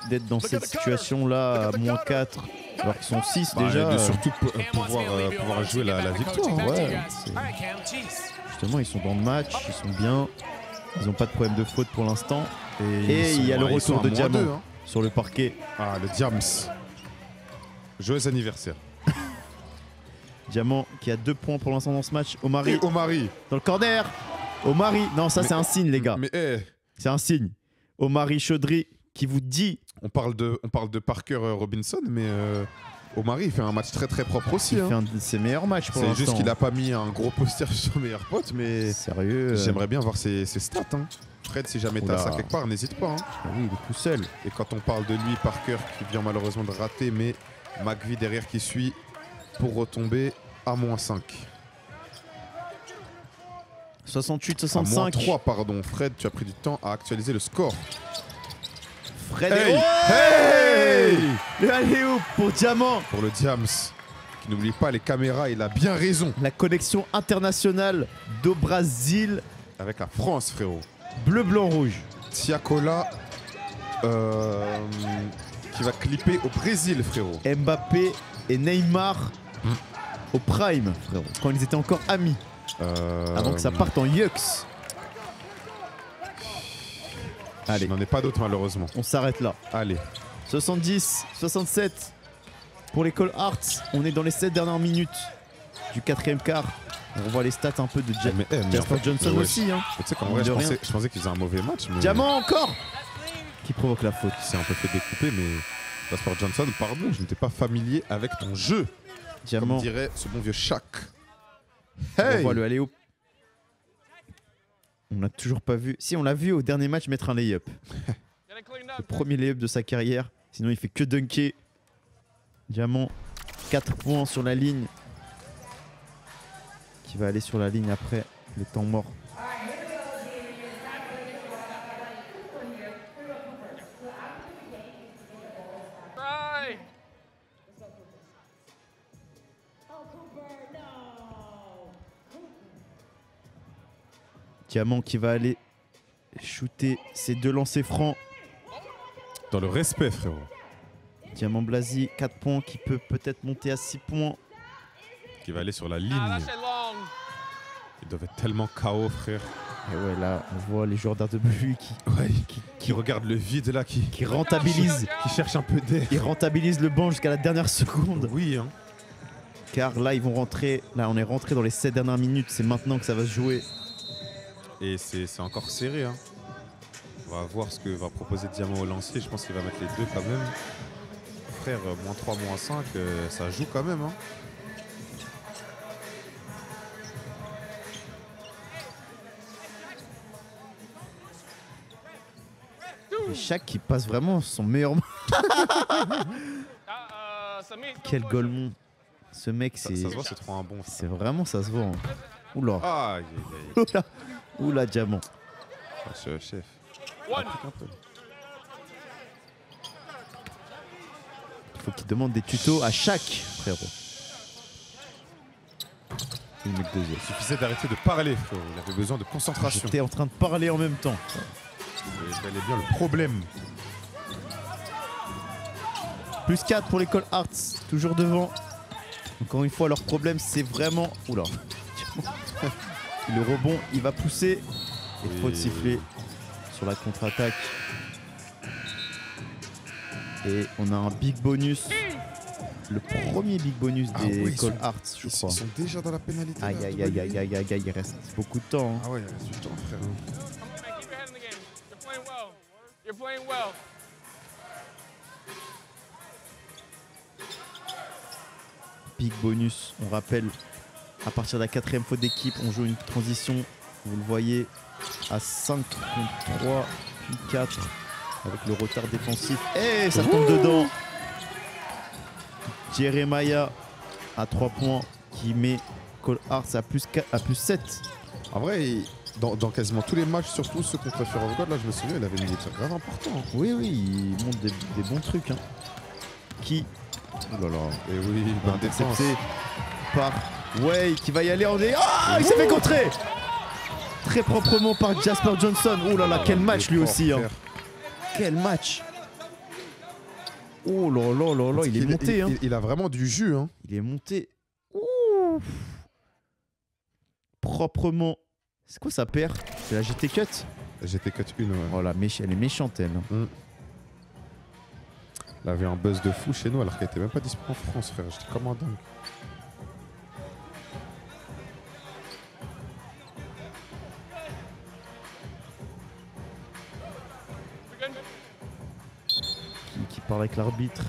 d'être dans cette situation-là, à -4, alors qu'ils sont 6 déjà. Et surtout pouvoir jouer la victoire. Ouais, justement, ils sont dans le match, ils sont bien. Ils n'ont pas de problème de faute pour l'instant. Et il y a le retour de Diamant sur le parquet. Ah, le Diams. Joyeux anniversaire. Diamant qui a 2 points pour l'instant dans ce match. Omari. Dans le corner. Omari. Non, ça c'est un signe, les gars. C'est un signe. Omari Chaudry qui vous dit. On parle de Parker Robinson, mais Omari il fait un match très propre aussi. Il fait un de ses meilleurs matchs pour l'instant. C'est juste qu'il n'a pas mis un gros poster sur son meilleur pote, mais sérieux. J'aimerais bien voir ses stats. Hein. Fred, si jamais t'as ça quelque part, n'hésite pas. Hein. Oui, il est tout seul. Et quand on parle de lui, Parker qui vient malheureusement de rater, mais McVie derrière qui suit pour retomber à -5. 68-65. À -3, pardon. Fred, tu as pris du temps à actualiser le score. Fred, hey le alley-oop pour Diamant. Pour le Diams. Qui n'oublie pas les caméras, il a bien raison. La connexion internationale do Brasil. Avec la France, frérot. Bleu, blanc, rouge. Tiakola qui va clipper au Brésil, frérot. Mbappé et Neymar au prime, frérot. Quand ils étaient encore amis. Avant que ça parte en Yux. Allez. Je n'en ai pas d'autres malheureusement. On s'arrête là. Allez. 70, 67 pour les Call Arts. On est dans les 7 dernières minutes du 4e quart. On revoit les stats un peu de Jasper Johnson aussi. Hein. Tu sais qu'en vrai, je pensais qu'il faisait un mauvais match. Mais... Diamant encore qui provoque la faute. Il s'est un peu fait découper, mais Jasper Johnson, pardon, je n'étais pas familier avec ton jeu. Diamant. Comme dirait ce bon vieux Shaq. Hey, on voit le alley-oop. On n'a toujours pas vu. Si, on l'a vu au dernier match mettre un lay-up. Le premier lay-up de sa carrière. Sinon, il fait que dunker. Diamant, 4 points sur la ligne. Qui va aller sur la ligne après le temps mort. Diamant qui va aller shooter ses 2 lancers francs. Dans le respect, frérot. Diamant Blasi, 4 points qui peut peut-être monter à 6 points. Qui va aller sur la ligne. Ils doivent être tellement KO, frère. Et ouais, là, on voit les joueurs d'RW qui regardent le vide, là, qui rentabilisent. Qui cherchent un peu d'air. Ils rentabilisent le banc jusqu'à la dernière seconde. Oui, hein. Car là, ils vont rentrer. Là, on est rentré dans les 7 dernières minutes. C'est maintenant que ça va se jouer. Et c'est encore serré. Hein. On va voir ce que va proposer Diamant au lancer. Je pense qu'il va mettre les 2 quand même. Frère, -3, -5, ça joue quand même. Hein. Et Shaq qui passe vraiment son meilleur match. Quel golemon. Ce mec, c'est. Ça se voit, c'est trop un bon. C'est vraiment, ça se voit. Hein. Oula. Ah, Oula. Oula, Diamant. Chef. Il faut qu'il demande des tutos à chaque frérot. Il met 2-0. Il suffisait d'arrêter de parler, frérot. Il avait besoin de concentration. J'étais en train de parler en même temps. C'est bel et bien le problème. Plus 4 pour l'école Arts, toujours devant. Encore une fois, leur problème, c'est vraiment... Oula. Le rebond, il va pousser. Et faute sifflée sur la contre-attaque. Et on a un big bonus. Le premier big bonus des Écoles Arts, je crois. Ils sont déjà dans la pénalité. Aïe, aïe, aïe, aïe, aïe, aïe, il reste beaucoup de temps. Hein. Ah ouais, il reste du temps, frère. You're playing well. Big bonus, on rappelle, à partir de la 4e faute d'équipe, on joue une transition, vous le voyez, à 5 contre 3, puis 4, avec le retard défensif. Et ça tombe dedans. Jeremiah à 3 points, qui met Cole Arts à plus 7. En vrai, dans quasiment tous les matchs, surtout ceux contre Fear of God, là, je me souviens, il avait mis des trucs grave importants. Oui, oui, il montre des bons trucs. Hein. Qui Oh là là, et oui, intercepté par Way qui va y aller en dé. Oh, il s'est fait contrer très proprement par Jasper Johnson. Oh là là, quel match lui aussi. Hein. Quel match. Oh là là là là, il est monté. Il a vraiment du jus. Hein. Il est monté. Ouh. Proprement. C'est quoi sa paire? C'est la GT Cut? La GT Cut 1, ouais. Oh la elle est méchante, elle. Elle avait un buzz de fou chez nous alors qu'elle était même pas disponible en France, frère. J'étais comme un dingue. Qui parle avec l'arbitre.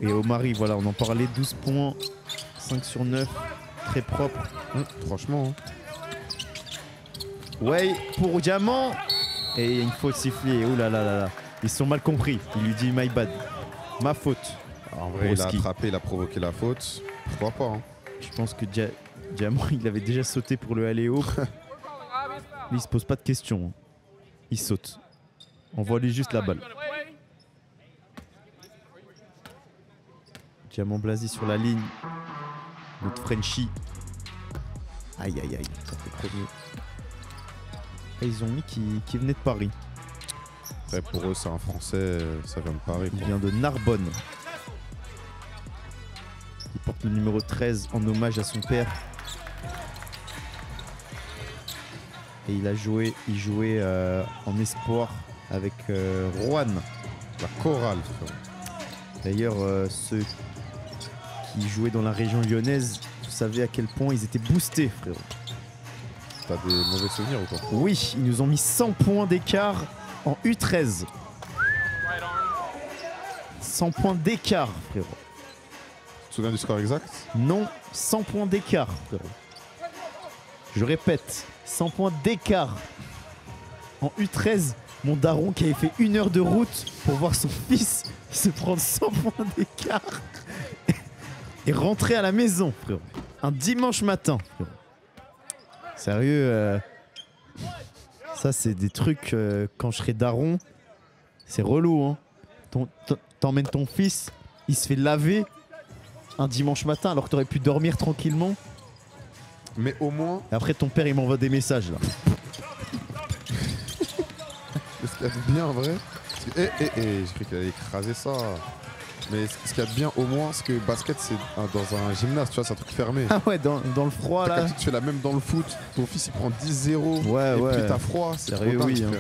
Et Omari, voilà, on en parlait. 12 points, 5 sur 9. Très propre. Franchement. Hein. Ouais, pour Diamant. Et il y a une faute sifflée. Oh là là là là. Ils se sont mal compris. Il lui dit my bad. Ma faute. En vrai, il a attrapé, il a provoqué la faute. Pourquoi pas hein. Je pense que Diamant, il avait déjà sauté pour le aller haut. Lui, il se pose pas de questions. Il saute. Envoie-lui juste la balle. Diamant Blasi sur la ligne. Notre Frenchie. Aïe aïe aïe. Ça fait premier. Et ils ont mis qui venait de Paris. Ouais, pour eux, c'est un Français, ça vient de Paris. Il vient de Narbonne. Il porte le numéro 13 en hommage à son père. Et il jouait en espoir avec Rouen. La chorale, frère. D'ailleurs, ceux qui jouaient dans la région lyonnaise, vous savez à quel point ils étaient boostés, frérot. T'as des mauvais souvenirs ou quoi? Oui, ils nous ont mis 100 points d'écart en U13. 100 points d'écart, frérot. Tu te souviens du score exact? Non, 100 points d'écart, frérot. Je répète, 100 points d'écart. En U13, mon daron qui avait fait 1 heure de route pour voir son fils se prendre 100 points d'écart et rentrer à la maison, frérot. Un dimanche matin, frérot. Sérieux, ça c'est des trucs, quand je serai daron, c'est relou. Hein. T'emmènes ton fils, il se fait laver un dimanche matin alors que t'aurais pu dormir tranquillement. Mais au moins... Et après ton père il m'envoie des messages là. Ce qu'il y a de bien en vrai... j'ai cru qu'il allait écraser ça. Mais ce qu'il y a de bien au moins, c'est que basket c'est dans un gymnase, tu vois, c'est un truc fermé. Ah ouais, dans le froid là. Quand tu fais la même dans le foot, ton fils il prend 10-0 ouais, et ouais. puis t'as froid, c'est trop dingue, oui, hein.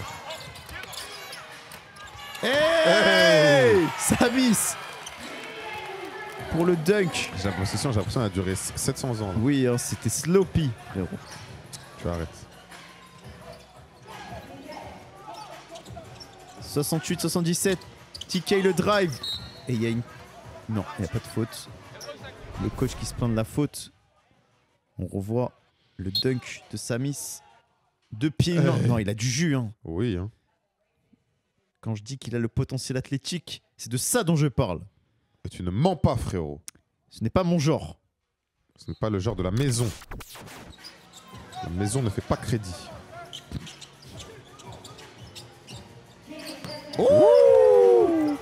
Hey, Samis pour le dunk. J'ai l'impression qu'elle a duré 700 ans. Là. Oui, hein, c'était sloppy, frérot. Tu arrêtes. 68-77. TK le drive. Et il y a une... Non, il n'y a pas de faute. Le coach qui se plaint de la faute. On revoit le dunk de Samis. 2 pieds. Non, il a du jus. Hein. Oui. Hein. Quand je dis qu'il a le potentiel athlétique, c'est de ça dont je parle. Et tu ne mens pas, frérot. Ce n'est pas mon genre. Ce n'est pas le genre de la maison. La maison ne fait pas crédit. Oh!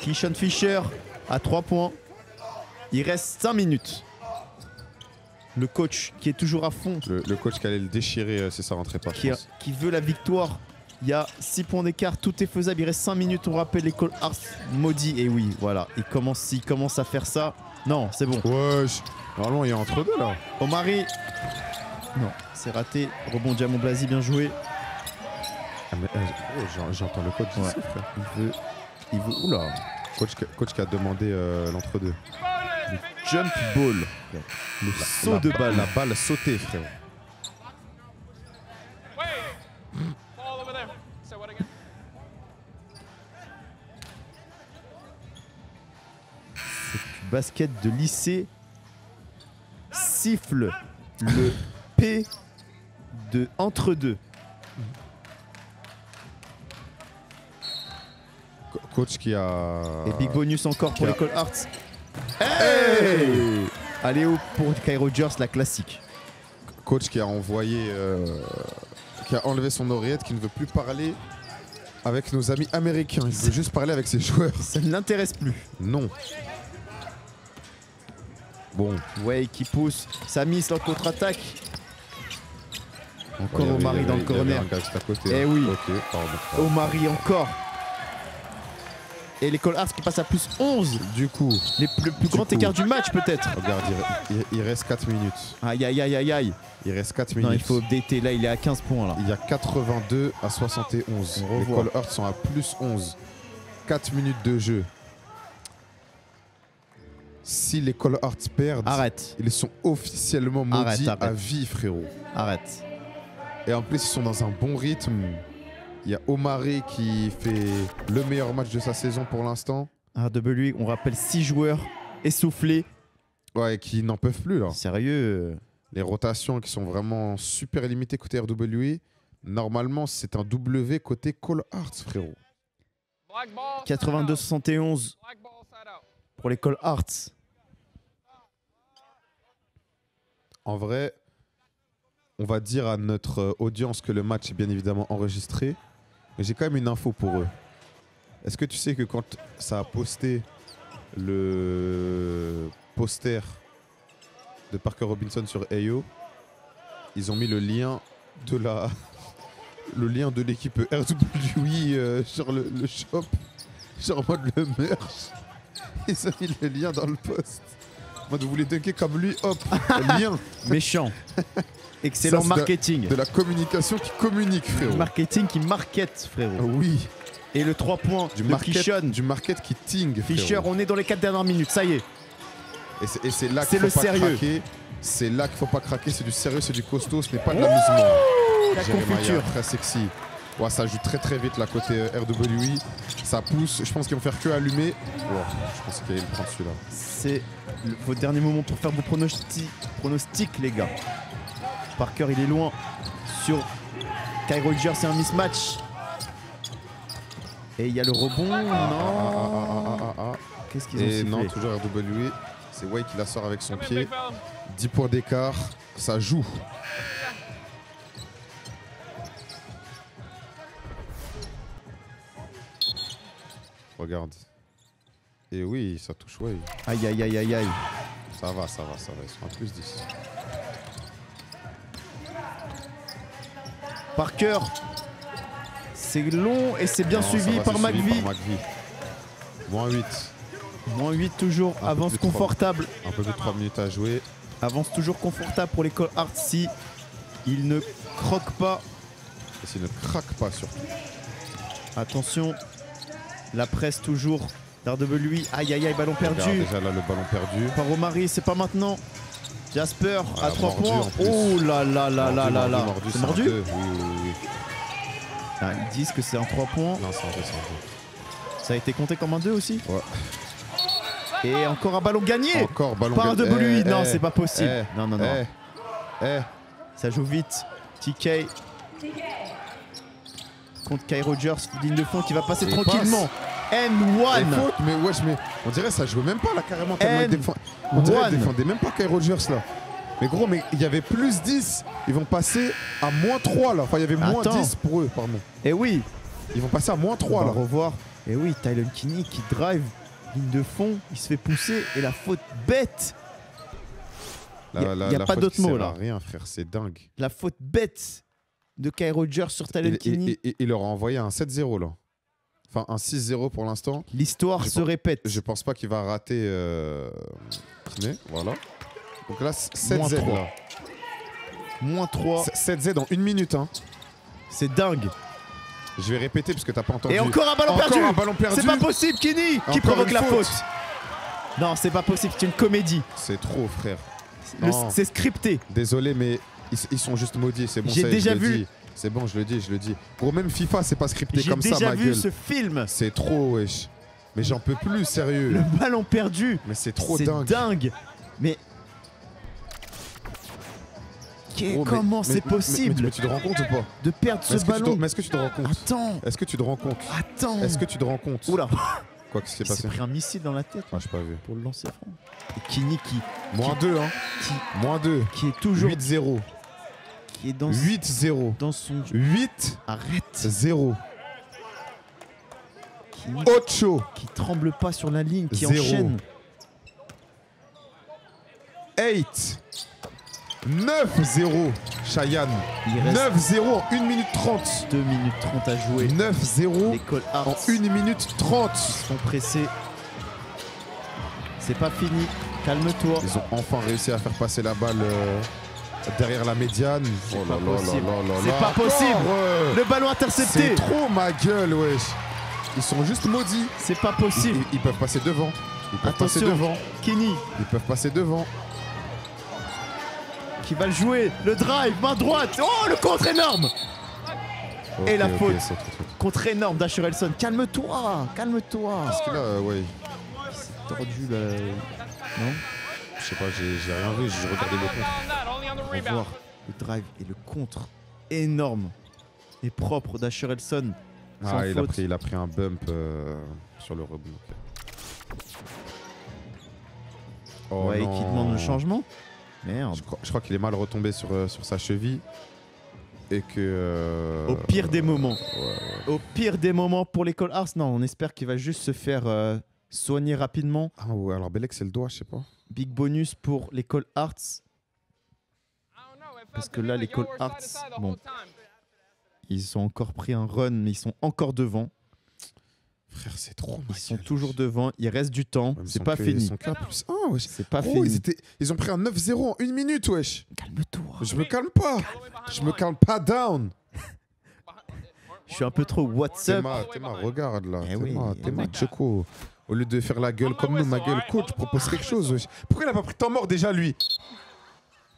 Keyshawn Fisher à 3 points. Il reste 5 minutes. Le coach qui est toujours à fond. Le coach qui allait le déchirer si ça rentrait pas. Qui veut la victoire. Il y a 6 points d'écart, tout est faisable. Il reste 5 minutes, on rappelle les Cole Arts maudits. Et oui, voilà, il commence à faire ça. Non, c'est bon. Wesh. Normalement, il y a entre deux là. Omari. Non, c'est raté. Rebond Diamond Blasi, bien joué. Ah mais j'entends le coach ici, frère. Il veut. Oula. Coach qui a demandé l'entre-deux. Le jump ball. Le saut de balle. La balle sautée, frère. C'est du basket de lycée. Siffle le P de entre deux. Coach qui a... Et big bonus encore pour les Cole Arts. Hey, allez hop pour Kai Rogers, la classique. Coach qui a envoyé... qui a enlevé son oreillette, qui ne veut plus parler avec nos amis américains. Il veut juste parler avec ses joueurs. Ça ne l'intéresse plus. Non. Bon. Ouais, qui pousse. Samy sur le contre-attaque. Encore Ouais, Omari dans le corner. Eh oui. Ok, pardon. Omari encore. Et les Cole Arts qui passent à plus 11. Du coup. Le plus grand écart du match peut-être. Regarde, il reste 4 minutes. Aïe aïe aïe aïe aïe. Il reste 4 minutes. Non, il faut updater. Là, il est à 15 points. Là. Il y a 82 à 71. Les Cole Arts sont à plus 11. 4 minutes de jeu. Si les Cole Arts perdent, arrête. Ils sont officiellement maudits à vie, frérot. Arrête. Et en plus, ils sont dans un bon rythme. Il y a Omari qui fait le meilleur match de sa saison pour l'instant. RWE, on rappelle 6 joueurs essoufflés. Ouais, et qui n'en peuvent plus là. Sérieux. Les rotations qui sont vraiment super limitées côté RWE. Normalement, c'est un W côté Cole Arts, frérot. 82-71 pour les Cole Arts. En vrai, on va dire à notre audience que le match est bien évidemment enregistré. Mais j'ai quand même une info pour eux. Est-ce que tu sais que quand ça a posté le poster de Parker Robinson sur AO, ils ont mis le lien de l'équipe RWE sur le shop, sur en mode le merch. Ils ont mis le lien dans le post. En mode vous voulez dunker comme lui, hop, lien. Méchant. Excellent ça, marketing. De la communication qui communique, frérot. Marketing qui market, frérot. Oui. Et le 3 points du de market, du market qui ting. Fischer, on est dans les 4 dernières minutes, ça y est. Et c'est là qu'il faut pas craquer. C'est là qu'il faut pas craquer, c'est du sérieux, c'est du costaud, ce n'est pas de l'amusement. La confiture. Très sexy. Ouais, ça joue très très vite là côté RWE. Ça pousse, je pense qu'ils vont faire que allumer. Oh, je pense qu'il allait le prendre celui-là. C'est vos derniers moments pour faire vos pronostics, les gars. Parker, il est loin sur Kai Rogers, c'est un mismatch. Et il y a le rebond, non. Qu'est-ce qu'ils ont sifflé? Non, toujours RWE. C'est Way qui la sort avec son pied. 10 points d'écart, ça joue. Regarde. Et oui, ça touche Way. Aïe, aïe, aïe, aïe, aïe. Ça va, ça va, ça va. Ils sont à plus 10. Parker, c'est long et c'est bien suivi par McVie. Moins 8. Moins 8 toujours, avance confortable. Un peu plus de 3 minutes à jouer. Avance toujours confortable pour les Cole Arts si il ne croque pas. Et s'il ne craque pas surtout. Attention, la presse toujours. RWE, aïe aïe aïe, ballon perdu. Regarde, déjà là le ballon perdu. Par Omari, c'est pas maintenant. Jasper à 3 points. Oh là là là là là là. C'est mordu? Oui, oui, oui. Ah, ils disent que c'est un 3 points. Non, c'est un 2, c'est un 2. Ça a été compté comme un 2 aussi? Ouais. Et encore un ballon gagné. Encore ballon par gagné. RWE. Non, c'est pas possible. Non, non, non. Eh. Ça joue vite. TK contre Kai Rogers, ligne de fond qui va passer tranquillement. N1. Faute, mais wesh, mais on dirait ça jouait même pas là carrément tellement il défend. On dirait qu'il défendait même pas Kai Rogers là. Mais gros, mais il y avait plus 10. Ils vont passer à moins 3 là. Enfin, il y avait moins 10 pour eux, pardon. Et oui. Ils vont passer à moins 3 là. On va revoir. Et oui, Tylen Kinney qui drive, ligne de fond, il se fait pousser et la faute bête. Il n'y a pas d'autre mot là. Rien, frère, c'est dingue. La faute bête de Kai Rogers sur Tyler Kinney. Il leur a envoyé un 7-0 là. Enfin, un 6-0 pour l'instant. L'histoire se répète. Je pense pas qu'il va rater Kinney. Voilà. Donc là, 7Z là. Moins 3. 7Z en 1 minute. Hein. C'est dingue. Je vais répéter parce que t'as pas entendu. Et encore un ballon perdu. C'est pas possible, Kinney qui provoque la faute. Non, c'est pas possible, c'est une comédie. C'est trop, frère. C'est scripté. Désolé, mais ils sont juste maudits. C'est bon, j'ai déjà vu. C'est bon, je le dis. Pour même FIFA, c'est pas scripté comme ça, ma gueule. J'ai déjà vu ce film. C'est trop, wesh. Mais j'en peux plus, sérieux. Le ballon perdu. Mais c'est trop dingue. C'est dingue. Mais... Comment c'est possible mais tu te rends compte ou pas de perdre ce ballon? Mais est-ce que tu te rends compte? Attends. Est-ce que tu te rends compte? Attends. Est-ce que tu te rends compte? Oula. Quoi qui s'est passé? Il s'est pris un missile dans la tête. Ah, j'ai pas vu. Pour le lancer franc. Et Kinney qui... -2, hein. -2. Qui est toujours... 8-0. Qui est dans... 8-0. Dans son... 8. Arrête. 0. Ocho. Qui tremble pas sur la ligne, qui 0. enchaîne. 8. 9-0, Cheyenne. 9-0 en 1 minute 30. 2 minutes 30 à jouer. 9-0 en 1 minute 30. Ils sont pressés. C'est pas fini. Calme-toi. Ils ont enfin réussi à faire passer la balle derrière la médiane. C'est pas possible. Le ballon intercepté. C'est trop, ma gueule, wesh. Ils sont juste maudits. C'est pas possible. Ils peuvent passer devant. Ils peuvent passer devant. Kinney. Ils peuvent passer devant. Qui va le jouer, le drive, main droite, oh le contre énorme. Et la faute, contre énorme d'Asher-Elson. Calme-toi, calme-toi. Parce que là, ouais. Il s'est tordu là, non? Je sais pas, j'ai rien vu, j'ai regardé le contre. On va voir le drive et le contre énorme et propre d'Asher-Elson. Ah, il a pris un bump sur le rebond. Oh ouais, qui demande le changement. Merde. Je crois qu'il est mal retombé sur sa cheville. Et que... au pire des moments. Ouais. Au pire des moments pour l'école Ars. Non, on espère qu'il va juste se faire soigner rapidement. Ah ouais, alors Belek c'est le doigt, je sais pas. Big bonus pour l'école Arts. Parce que là, l'école Arts, bon, ils ont encore pris un run, mais ils sont encore devant. Frère, c'est trop. Ils sont toujours devant, il reste du temps, c'est pas fini. Ils sont +1, wesh. C'est pas fini. Ils ont pris un 9-0 en 1 minute, wesh. Calme-toi. Je me calme pas. Je me calme pas down. Je suis un peu trop WhatsApp. Théma, regarde là. Oui, Théma, Choco. Au lieu de faire la gueule comme nous, ma gueule, coach, propose quelque chose, wesh. Pourquoi il a pas pris de temps mort déjà, lui?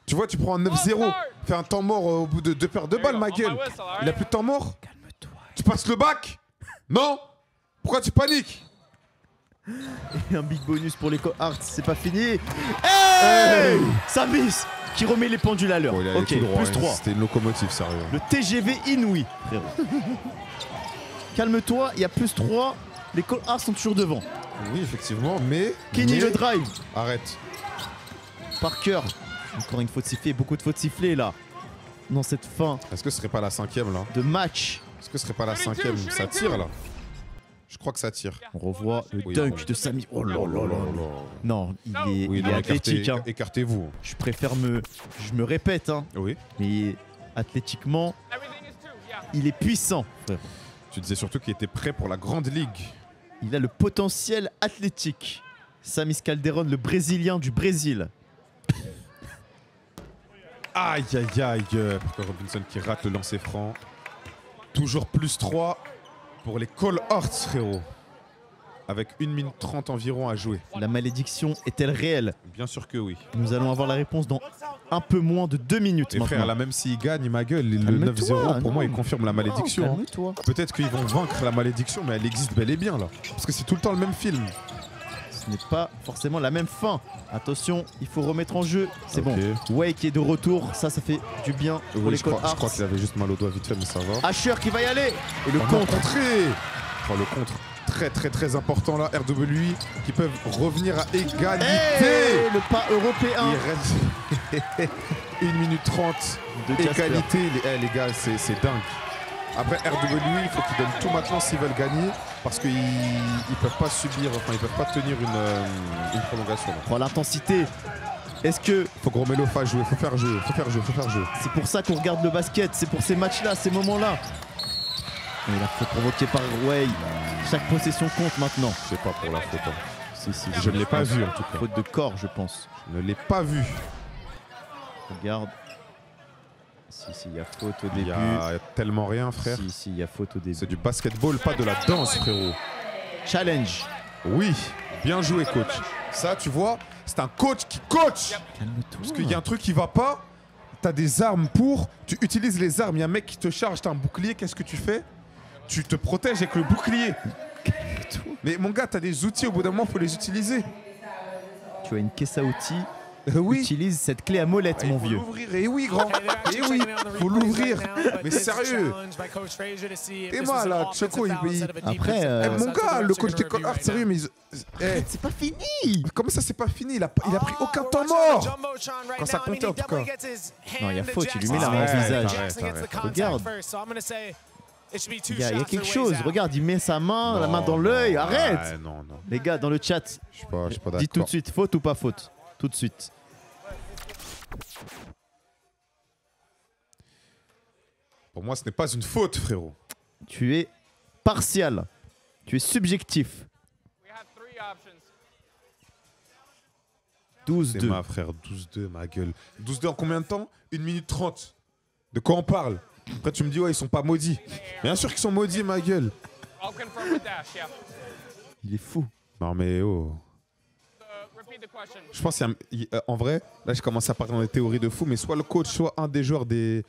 Tu vois, tu prends un 9-0, fais un temps mort au bout de 2 paires de balles, ma gueule. Il a plus de temps mort? Calme-toi. Tu passes le bac? Non? Pourquoi tu paniques? Et un big bonus pour l'école Arts, c'est pas fini. Hey, Samis qui remet les pendules à l'heure. Oh, ok, droit, plus 3. C'était une locomotive, sérieux. Le TGV inouï, frérot. Calme-toi, il y a plus 3. L'école Arts sont toujours devant. Oui, effectivement, mais... Kenny le drive. Arrête. Parker. Encore une faute sifflée, beaucoup de fautes sifflées là. Dans cette fin. Est-ce que ce serait pas la 5e là? De match. Est-ce que ce serait pas la 5e? Ça tire là? Je crois que ça tire. On revoit le dunk de Sami. Oh là là là. Non, il est athlétique. Hein. Écartez-vous. Je préfère je me répète, hein. Oui. Mais athlétiquement, il est puissant. Tu disais surtout qu'il était prêt pour la grande ligue. Il a le potentiel athlétique. Samis Calderon, le Brésilien du Brésil. Aïe aïe aïe. Parker Robinson qui rate le lancer franc. Toujours plus 3 pour les Call Arts, frérot. Avec 1 minute 30 environ à jouer. La malédiction est-elle réelle? Bien sûr que oui. Nous allons avoir la réponse dans un peu moins de 2 minutes. Et frère, là même s'il gagne, ma gueule, le 9-0, pour moi, il confirme la malédiction. Peut-être qu'ils vont vaincre la malédiction, mais elle existe bel et bien là. Parce que c'est tout le temps le même film. Ce n'est pas forcément la même fin. Attention, il faut remettre en jeu. C'est bon. Way qui est de retour, ça fait du bien pour l'école Arts. Je crois qu'il avait juste mal au doigt vite fait, mais ça va. Asher qui va y aller. Et le contre. Oh, le contre. Très très très important là. RWI qui peuvent revenir à égalité. Hey, le pas européen. Il reste 1 minute 30 de égalité. Les gars, c'est dingue. Après RWI, il faut qu'ils donnent tout maintenant s'ils veulent gagner. Parce qu'ils peuvent pas subir, enfin ils peuvent pas tenir une prolongation. Oh, l'intensité Est-ce que... Faut que Romelo fasse jouer, faut faire jouer. C'est pour ça qu'on regarde le basket, c'est pour ces matchs-là, ces moments-là. Et la faute provoquée par Way. Chaque possession compte maintenant. C'est pas pour la faute. Hein. Si, je ne l'ai pas vu en tout cas. Faute de corps, je pense. Je ne l'ai pas vu. Regarde. Si, il y a faute au début. Il y a tellement rien, frère. Si, il y a faute au début. C'est du basketball, pas de la danse, frérot. Challenge. Oui, bien joué, coach. Ça, tu vois, c'est un coach qui coach. Calme-toi. Parce qu'il y a un truc qui va pas. T'as des armes pour. Tu utilises les armes. Il y a un mec qui te charge, t'as un bouclier. Qu'est-ce que tu fais? Tu te protèges avec le bouclier. Mais mon gars, t'as des outils. Au bout d'un moment, faut les utiliser. Tu as une caisse à outils. Oui. Utilise cette clé à molette, mon vieux. Faut l'ouvrir. Et oui, grand. Et oui, faut l'ouvrir. Mais sérieux. Et moi, là, Choco, il... Après, mon gars, le coach des Call Art, sérieux, mais... c'est pas fini. Comment ça, c'est pas fini? Il a pris aucun temps mort. Quand ça comptait, en tout cas. Non, il y a faute. Il lui met la main au visage. Regarde. Il y a quelque chose. Regarde, il met sa main, la main dans l'œil. Arrête. Non. Les gars, dans le chat, Je suis pas d'accord. dites tout de suite, faute ou pas faute. Tout de suite. Pour moi, ce n'est pas une faute, frérot. Tu es partial. Tu es subjectif. 12-2. C'est ma frère, 12-2, ma gueule. 12-2 en combien de temps? 1 minute 30. De quoi on parle? Après, tu me dis, ouais, ils sont pas maudits. Bien sûr qu'ils sont maudits, ma gueule. Il est fou. Non, mais oh. Je pense en vrai, là, je commence à parler dans des théories de fou, mais soit le coach, soit un des joueurs des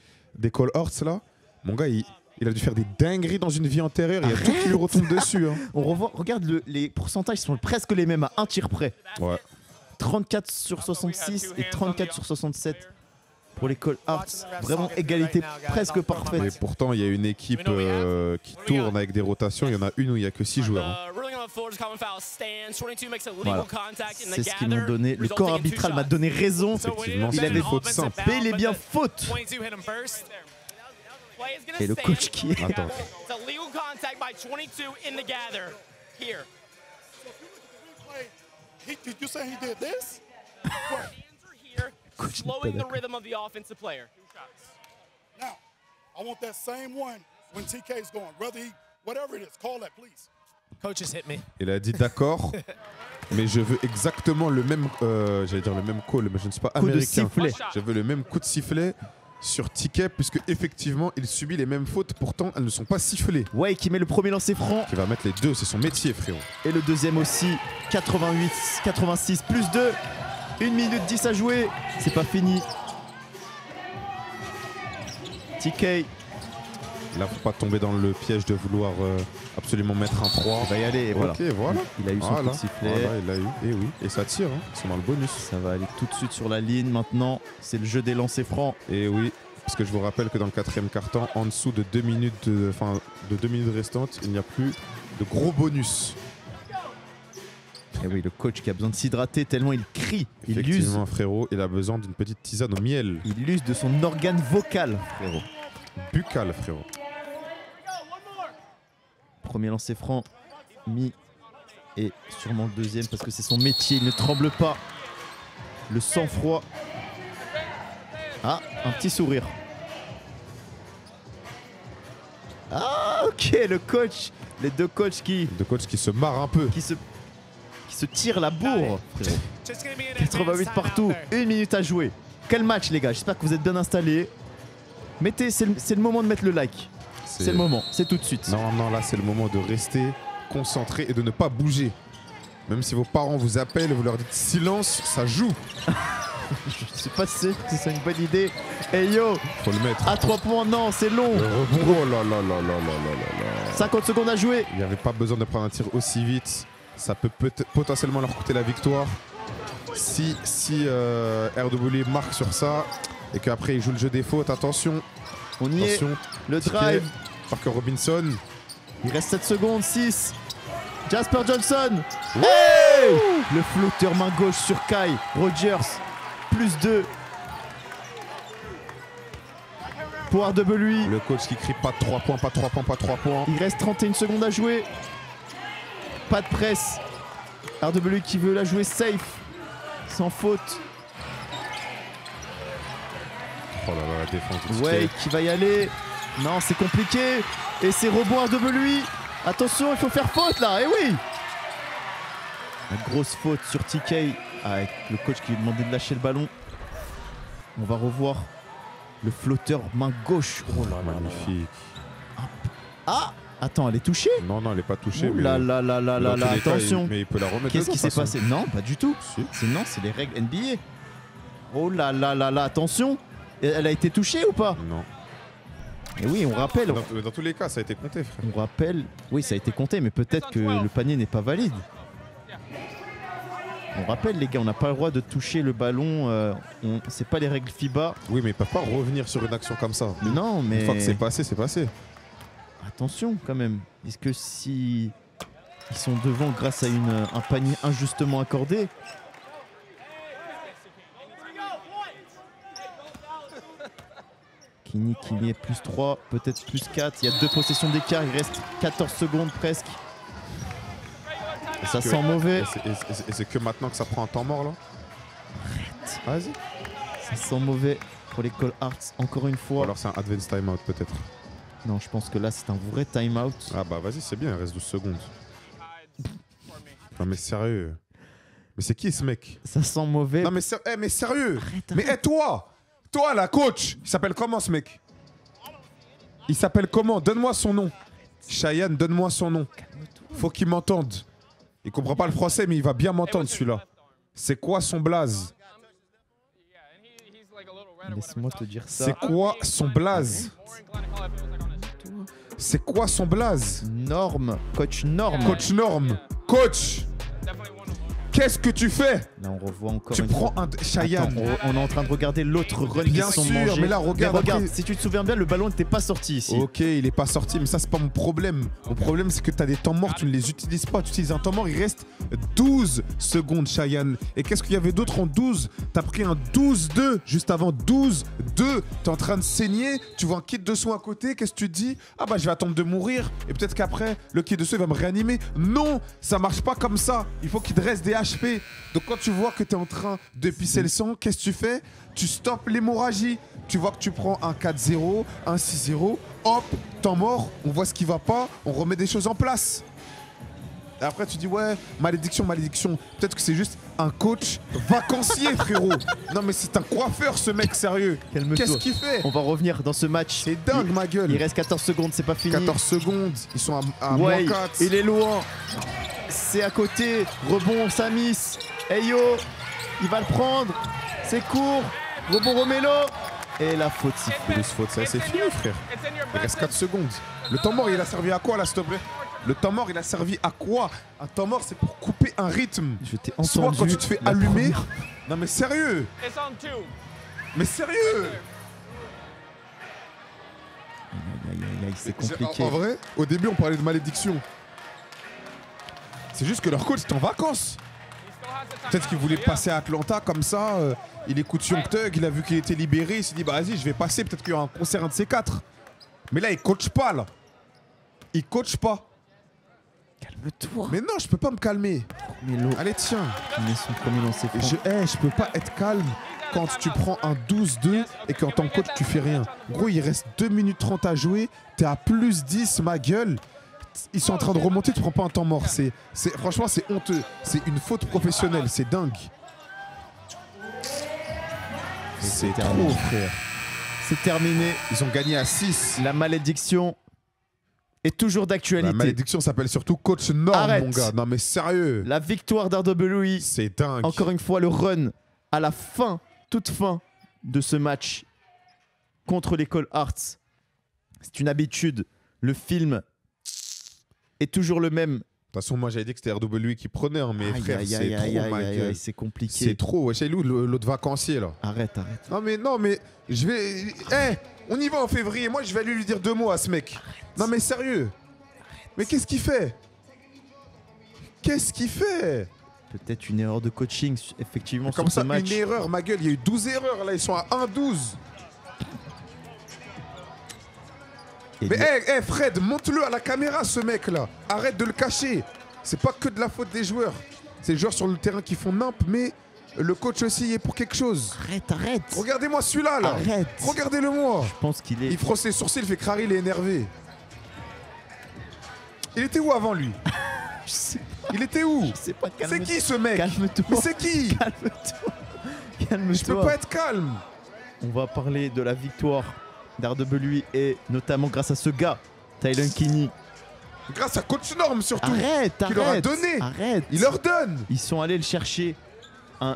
Call Horts, là, mon gars, il a dû faire des dingueries dans une vie antérieure. Il y a tout qui lui retombe dessus. Hein. Regarde, les pourcentages sont presque les mêmes à un tir près. Ouais. 34 sur 66 et 34 sur 67 pour les Call Arts. Vraiment égalité presque parfaite. Et pourtant, il y a une équipe qui tourne avec des rotations. Il y en a une où il n'y a que 6 joueurs. Hein. Voilà. C'est ce qu'ils m'ont donné. Le corps arbitral m'a donné raison. Il avait faute simple. Bel et bien faute. Et le coach qui est... Attends. You say he did this? Coach slowing the rhythm of the offensive player. Now, I want that same one when TK's going. Whether he, whatever it is, call that, please. Coach just hit me. Il a dit d'accord, mais je veux exactement le même, j'allais dire le même call, mais je ne suis pas américain. Coup de sifflet. Je veux le même coup de sifflet sur TK, puisque effectivement, il subit les mêmes fautes, pourtant elles ne sont pas sifflées. Ouais, qui met le premier lancer franc. Qui va mettre les deux, c'est son métier, frérot. Et le deuxième aussi, 88, 86, plus 2. 1 minute 10 à jouer, c'est pas fini. TK. Là, faut pas tomber dans le piège de vouloir absolument mettre un 3. Il va y aller, et voilà. Ok, voilà. Il a eu son coup de sifflet. Voilà, il a eu, et oui. Et ça tire, hein. Ils sont dans le bonus. Ça va aller tout de suite sur la ligne maintenant. C'est le jeu des lancers francs. Et oui, parce que je vous rappelle que dans le 4e quart-temps, en dessous de 2 minutes, de 2 minutes restantes, il n'y a plus de gros bonus. Et oui, le coach qui a besoin de s'hydrater tellement il crie, il use. Effectivement, frérot, il a besoin d'une petite tisane au miel. Il use de son organe vocal, frérot. Buccal, frérot. Premier lancer franc, mis. Et sûrement le deuxième parce que c'est son métier, il ne tremble pas. Le sang-froid. Ah, un petit sourire. Ah, ok, le coach. Les deux coachs qui... Deux coachs qui se marrent un peu. Qui se tirent la bourre, frérot. 88 partout, 1 minute à jouer. Quel match, les gars. J'espère que vous êtes bien installés. Mettez, c'est le moment de mettre le like. C'est le moment, c'est tout de suite. Non, là, c'est le moment de rester concentré et de ne pas bouger. Même si vos parents vous appellent, vous leur dites silence, ça joue. Je sais pas si c'est une bonne idée. Hey yo, faut le mettre. À 3 points, non, c'est long. Oh là là là là là. 50 secondes à jouer. Il n'y avait pas besoin de prendre un tir aussi vite. Ça peut potentiellement leur coûter la victoire. Si RW marque sur ça et qu'après il joue le jeu des fautes, attention. On y est. Le drive. Parker Robinson. Il reste 7 secondes, 6. Jasper Johnson. Hey, le flotteur main gauche sur Kai Rogers. Plus 2. Pour RW. Le coach qui crie pas de 3 points, pas de 3 points, pas de 3 points. Il reste 31 secondes à jouer. Pas de presse. RW qui veut la jouer safe. Sans faute. Oh là là, la défense de TK. Ouais, qui va y aller. Non, c'est compliqué. Et c'est rebond RWE. Attention, il faut faire faute là. Et oui. La grosse faute sur TK avec le coach qui lui demandait de lâcher le ballon. On va revoir le flotteur main gauche. Oh là là. Magnifique. Ah, attends, elle est touchée? Non, non, elle n'est pas touchée. Oh mais là là là là là là, attention. Mais il peut la remettre. Qu'est-ce qui s'est dedans, passé? Non, pas du tout. Si. Non, c'est les règles NBA. Oh là là là là, attention. Elle a été touchée ou pas? Non. Et oui, on rappelle. Dans tous les cas, ça a été compté, frère. On rappelle. Oui, ça a été compté, mais peut-être que le panier n'est pas valide. On rappelle, les gars, on n'a pas le droit de toucher le ballon. C'est pas les règles FIBA. Oui, mais ils peuvent pas revenir sur une action comme ça. Non, mais. Une fois que c'est passé, c'est passé. Attention, quand même. Est-ce que si ils sont devant grâce à un panier injustement accordé? Kini est plus 3, peut-être plus 4. Il y a 2 possessions d'écart, il reste 14 secondes presque. Et ça sent mauvais. Et c'est que maintenant que ça prend un temps mort là? Arrête. Vas-y. Ça sent mauvais pour les Cole Arts, encore une fois. Ou alors c'est un advance timeout peut-être. Non, je pense que là c'est un vrai timeout. Ah bah vas-y, c'est bien, il reste 12 secondes. Non mais sérieux. Mais c'est qui ce mec? Ça sent mauvais. Non mais, mais sérieux. Arrête. Mais toi la coach, il s'appelle comment ce mec? Il s'appelle comment? Donne-moi son nom. Cheyenne, donne-moi son nom. Faut qu'il m'entende. Il comprend pas le français mais il va bien m'entendre celui-là. C'est quoi son blaze? Laisse-moi te dire ça. C'est quoi son blaze? C'est quoi son blaze? Norme, coach Norme. Coach Norme. Coach, qu'est-ce que tu fais? Là, on revoit encore. Tu prends un Cheyenne. On est en train de regarder l'autre run qui Bien sont sûr, mangés. mais là, regarde, après- si tu te souviens bien, le ballon n'était pas sorti ici. Ok, il est pas sorti, mais ça, c'est pas mon problème. Mon problème, c'est que tu as des temps morts, tu ne les utilises pas. Tu utilises un temps mort, il reste 12 secondes, Cheyenne. Et qu'est-ce qu'il y avait d'autre en 12? Tu as pris un 12-2 juste avant 12-2. Tu es en train de saigner, tu vois un kit de soin à côté, qu'est-ce que tu te dis? Ah bah, je vais attendre de mourir, et peut-être qu'après, le kit de soin va me réanimer. Non, ça marche pas comme ça. Il faut qu'il te reste des HP. Donc quand tu vois que tu es en train de pisser le sang, qu'est-ce que tu fais? Tu stoppes l'hémorragie. Tu vois que tu prends un 4-0, un 6-0, hop, temps mort, on voit ce qui va pas, on remet des choses en place. Et après tu dis ouais, malédiction, malédiction. Peut-être que c'est juste un coach vacancier, frérot. Non mais c'est un coiffeur ce mec, sérieux. Qu'est-ce qu'il fait? On va revenir dans ce match. C'est dingue, ma gueule. Il reste 14 secondes, c'est pas fini. 14 secondes, ils sont à ouais, moins 4. il est loin. C'est à côté. Rebond, Samis. Hey yo, il va le prendre. C'est court. Rebond, Romelo. Et la faute sifflée. Faute, ça c'est fini, frère. Il reste 4 secondes. Le temps mort, il a servi à quoi là, s'il te plaît? Le temps mort, il a servi à quoi? Un temps mort, c'est pour couper un rythme. Je t'ai Soit entendu. quand tu te fais allumer. Non mais sérieux. Mais sérieux. Aïe, c'est compliqué. En vrai, au début, on parlait de malédiction. C'est juste que leur coach est en vacances. Peut-être qu'il voulait passer à Atlanta comme ça. Il écoute Young Thug, il a vu qu'il était libéré. Il s'est dit, bah vas-y, je vais passer. Peut-être qu'il y aura un concert, un de ces 4. Mais là, il coach pas, là. Il coach pas. Calme-toi. Mais non, je peux pas me calmer. Allez, tiens. Mais son premier lancé franc. Je peux pas être calme quand tu prends un 12-2 et qu'en tant que coach, tu fais rien. Gros, il reste 2 minutes 30 à jouer. T'es à plus 10, ma gueule. Ils sont en train de remonter, tu prends pas un temps mort. Franchement, c'est honteux. C'est une faute professionnelle, c'est dingue. C'est trop, frère. C'est terminé. Ils ont gagné à 6. La malédiction est toujours d'actualité. La malédiction s'appelle surtout coach Norme, mon gars. Non mais sérieux. La victoire d'RWE. C'est dingue. Encore une fois, le run à la fin, toute fin de ce match contre les Cole Arts. C'est une habitude. Le film est toujours le même. De toute façon, moi j'avais dit que c'était RWE qui prenait, hein, mais frère, c'est trop, ma gueule. C'est compliqué. C'est trop. Ouais, c'est l'autre vacancier là. Arrête. Non mais, je vais. On y va en février. Moi, je vais aller lui dire 2 mots à ce mec. Arrête. Non mais sérieux. Mais qu'est-ce qu'il fait? Qu'est-ce qu'il fait? Peut-être une erreur de coaching, effectivement, comme sur ça, ce match. Une erreur, ma gueule. Il y a eu 12 erreurs là. Ils sont à 1-12. Mais Fred, monte-le à la caméra ce mec là. Arrête de le cacher. C'est pas que de la faute des joueurs. C'est les joueurs sur le terrain qui font nimp, mais Le coach aussi il est pour quelque chose. Arrête. Regardez-moi celui-là, là. Arrête. Regardez-le-moi. Je pense qu'il est... Il froisse les sourcils, il fait crari, il est énervé. Il était où avant, lui? Je sais pas. Il était où? Je sais pas. C'est qui, ce mec? Calme-toi. Mais c'est qui? Calme-toi. Je peux pas être calme. On va parler de la victoire d'RWE et notamment grâce à ce gars, Tylen Kinney. Grâce à Coach Norm, surtout. Arrête. Qui leur a donné. Arrête. Il leur donne. Ils sont allés le chercher.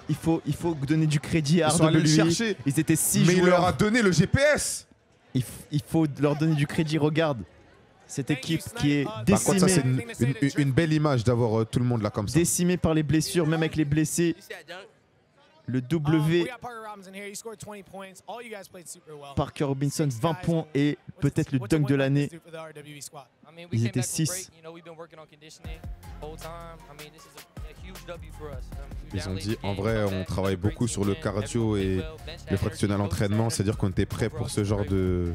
Il faut donner du crédit à RWE. Ils sont allés le chercher. Ils étaient 6 Mais joueurs. il leur a donné le GPS. Il faut leur donner du crédit. Regarde, cette équipe qui est Par contre, ça, décimée, c'est une belle image d'avoir tout le monde là comme ça. décimée par les blessures, même avec les blessés. Le W, Parker Robinson, 20 points et peut-être le dunk de l'année. Ils étaient 6. Ils ont dit, en vrai, on travaille beaucoup sur le cardio et le fractionné à l'entraînement, c'est-à-dire qu'on était prêt pour ce genre de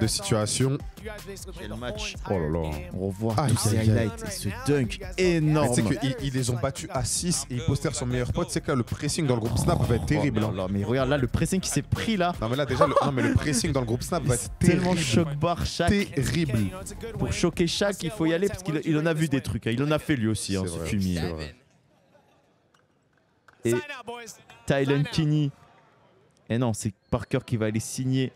situation. Quel match. Oh là là. On revoit Ah, tous ces highlights et ce dunk énorme. Tu sais qu'ils les ont battus à 6 et ils postèrent son meilleur pote. C'est que là, le pressing dans le groupe Snap va être terrible. Oh là là, mais regarde là, le pressing qui s'est pris là. Non mais là déjà, le pressing dans le groupe Snap va être Tellement terrible. choc barre chaque. Terrible. Pour choquer chaque, il faut y aller parce qu'il en a vu des trucs. Il en a fait lui aussi, hein, C'est ce vrai, fumier. c'est vrai. Et Tylen Kinney. Et non, c'est Parker qui va aller signer.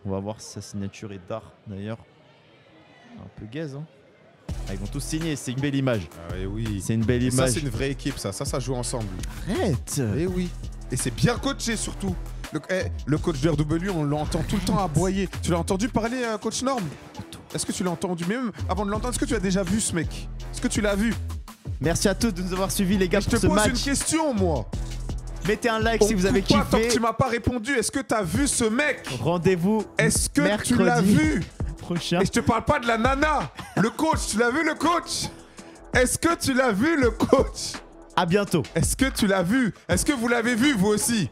On va voir si sa signature est d'art d'ailleurs. Un peu gaze, hein. Ah, ils vont tous signer, c'est une belle image. Ah et oui. C'est une belle Et image. ça, c'est une vraie équipe, ça joue ensemble. Arrête. Et oui. Et c'est bien coaché surtout. Le coach de RW, on l'entend tout le temps aboyer. Tu l'as entendu parler, coach Norm? Est-ce que tu l'as entendu? Mais même avant de l'entendre, est-ce que tu as déjà vu ce mec? Est-ce que tu l'as vu? Merci à tous de nous avoir suivis les gars Je pour te ce pose match. une question, moi. Mettez un like On si vous avez coupe pas tant kiffé. que tu m'as pas répondu. Est-ce que tu as vu ce mec? Rendez-vous. Est-ce que mercredi tu l'as vu? Prochain. Et je te parle pas de la nana. Le coach, tu l'as vu le coach? Est-ce que tu l'as vu le coach? À bientôt. Est-ce que tu l'as vu? Est-ce que vous l'avez vu vous aussi?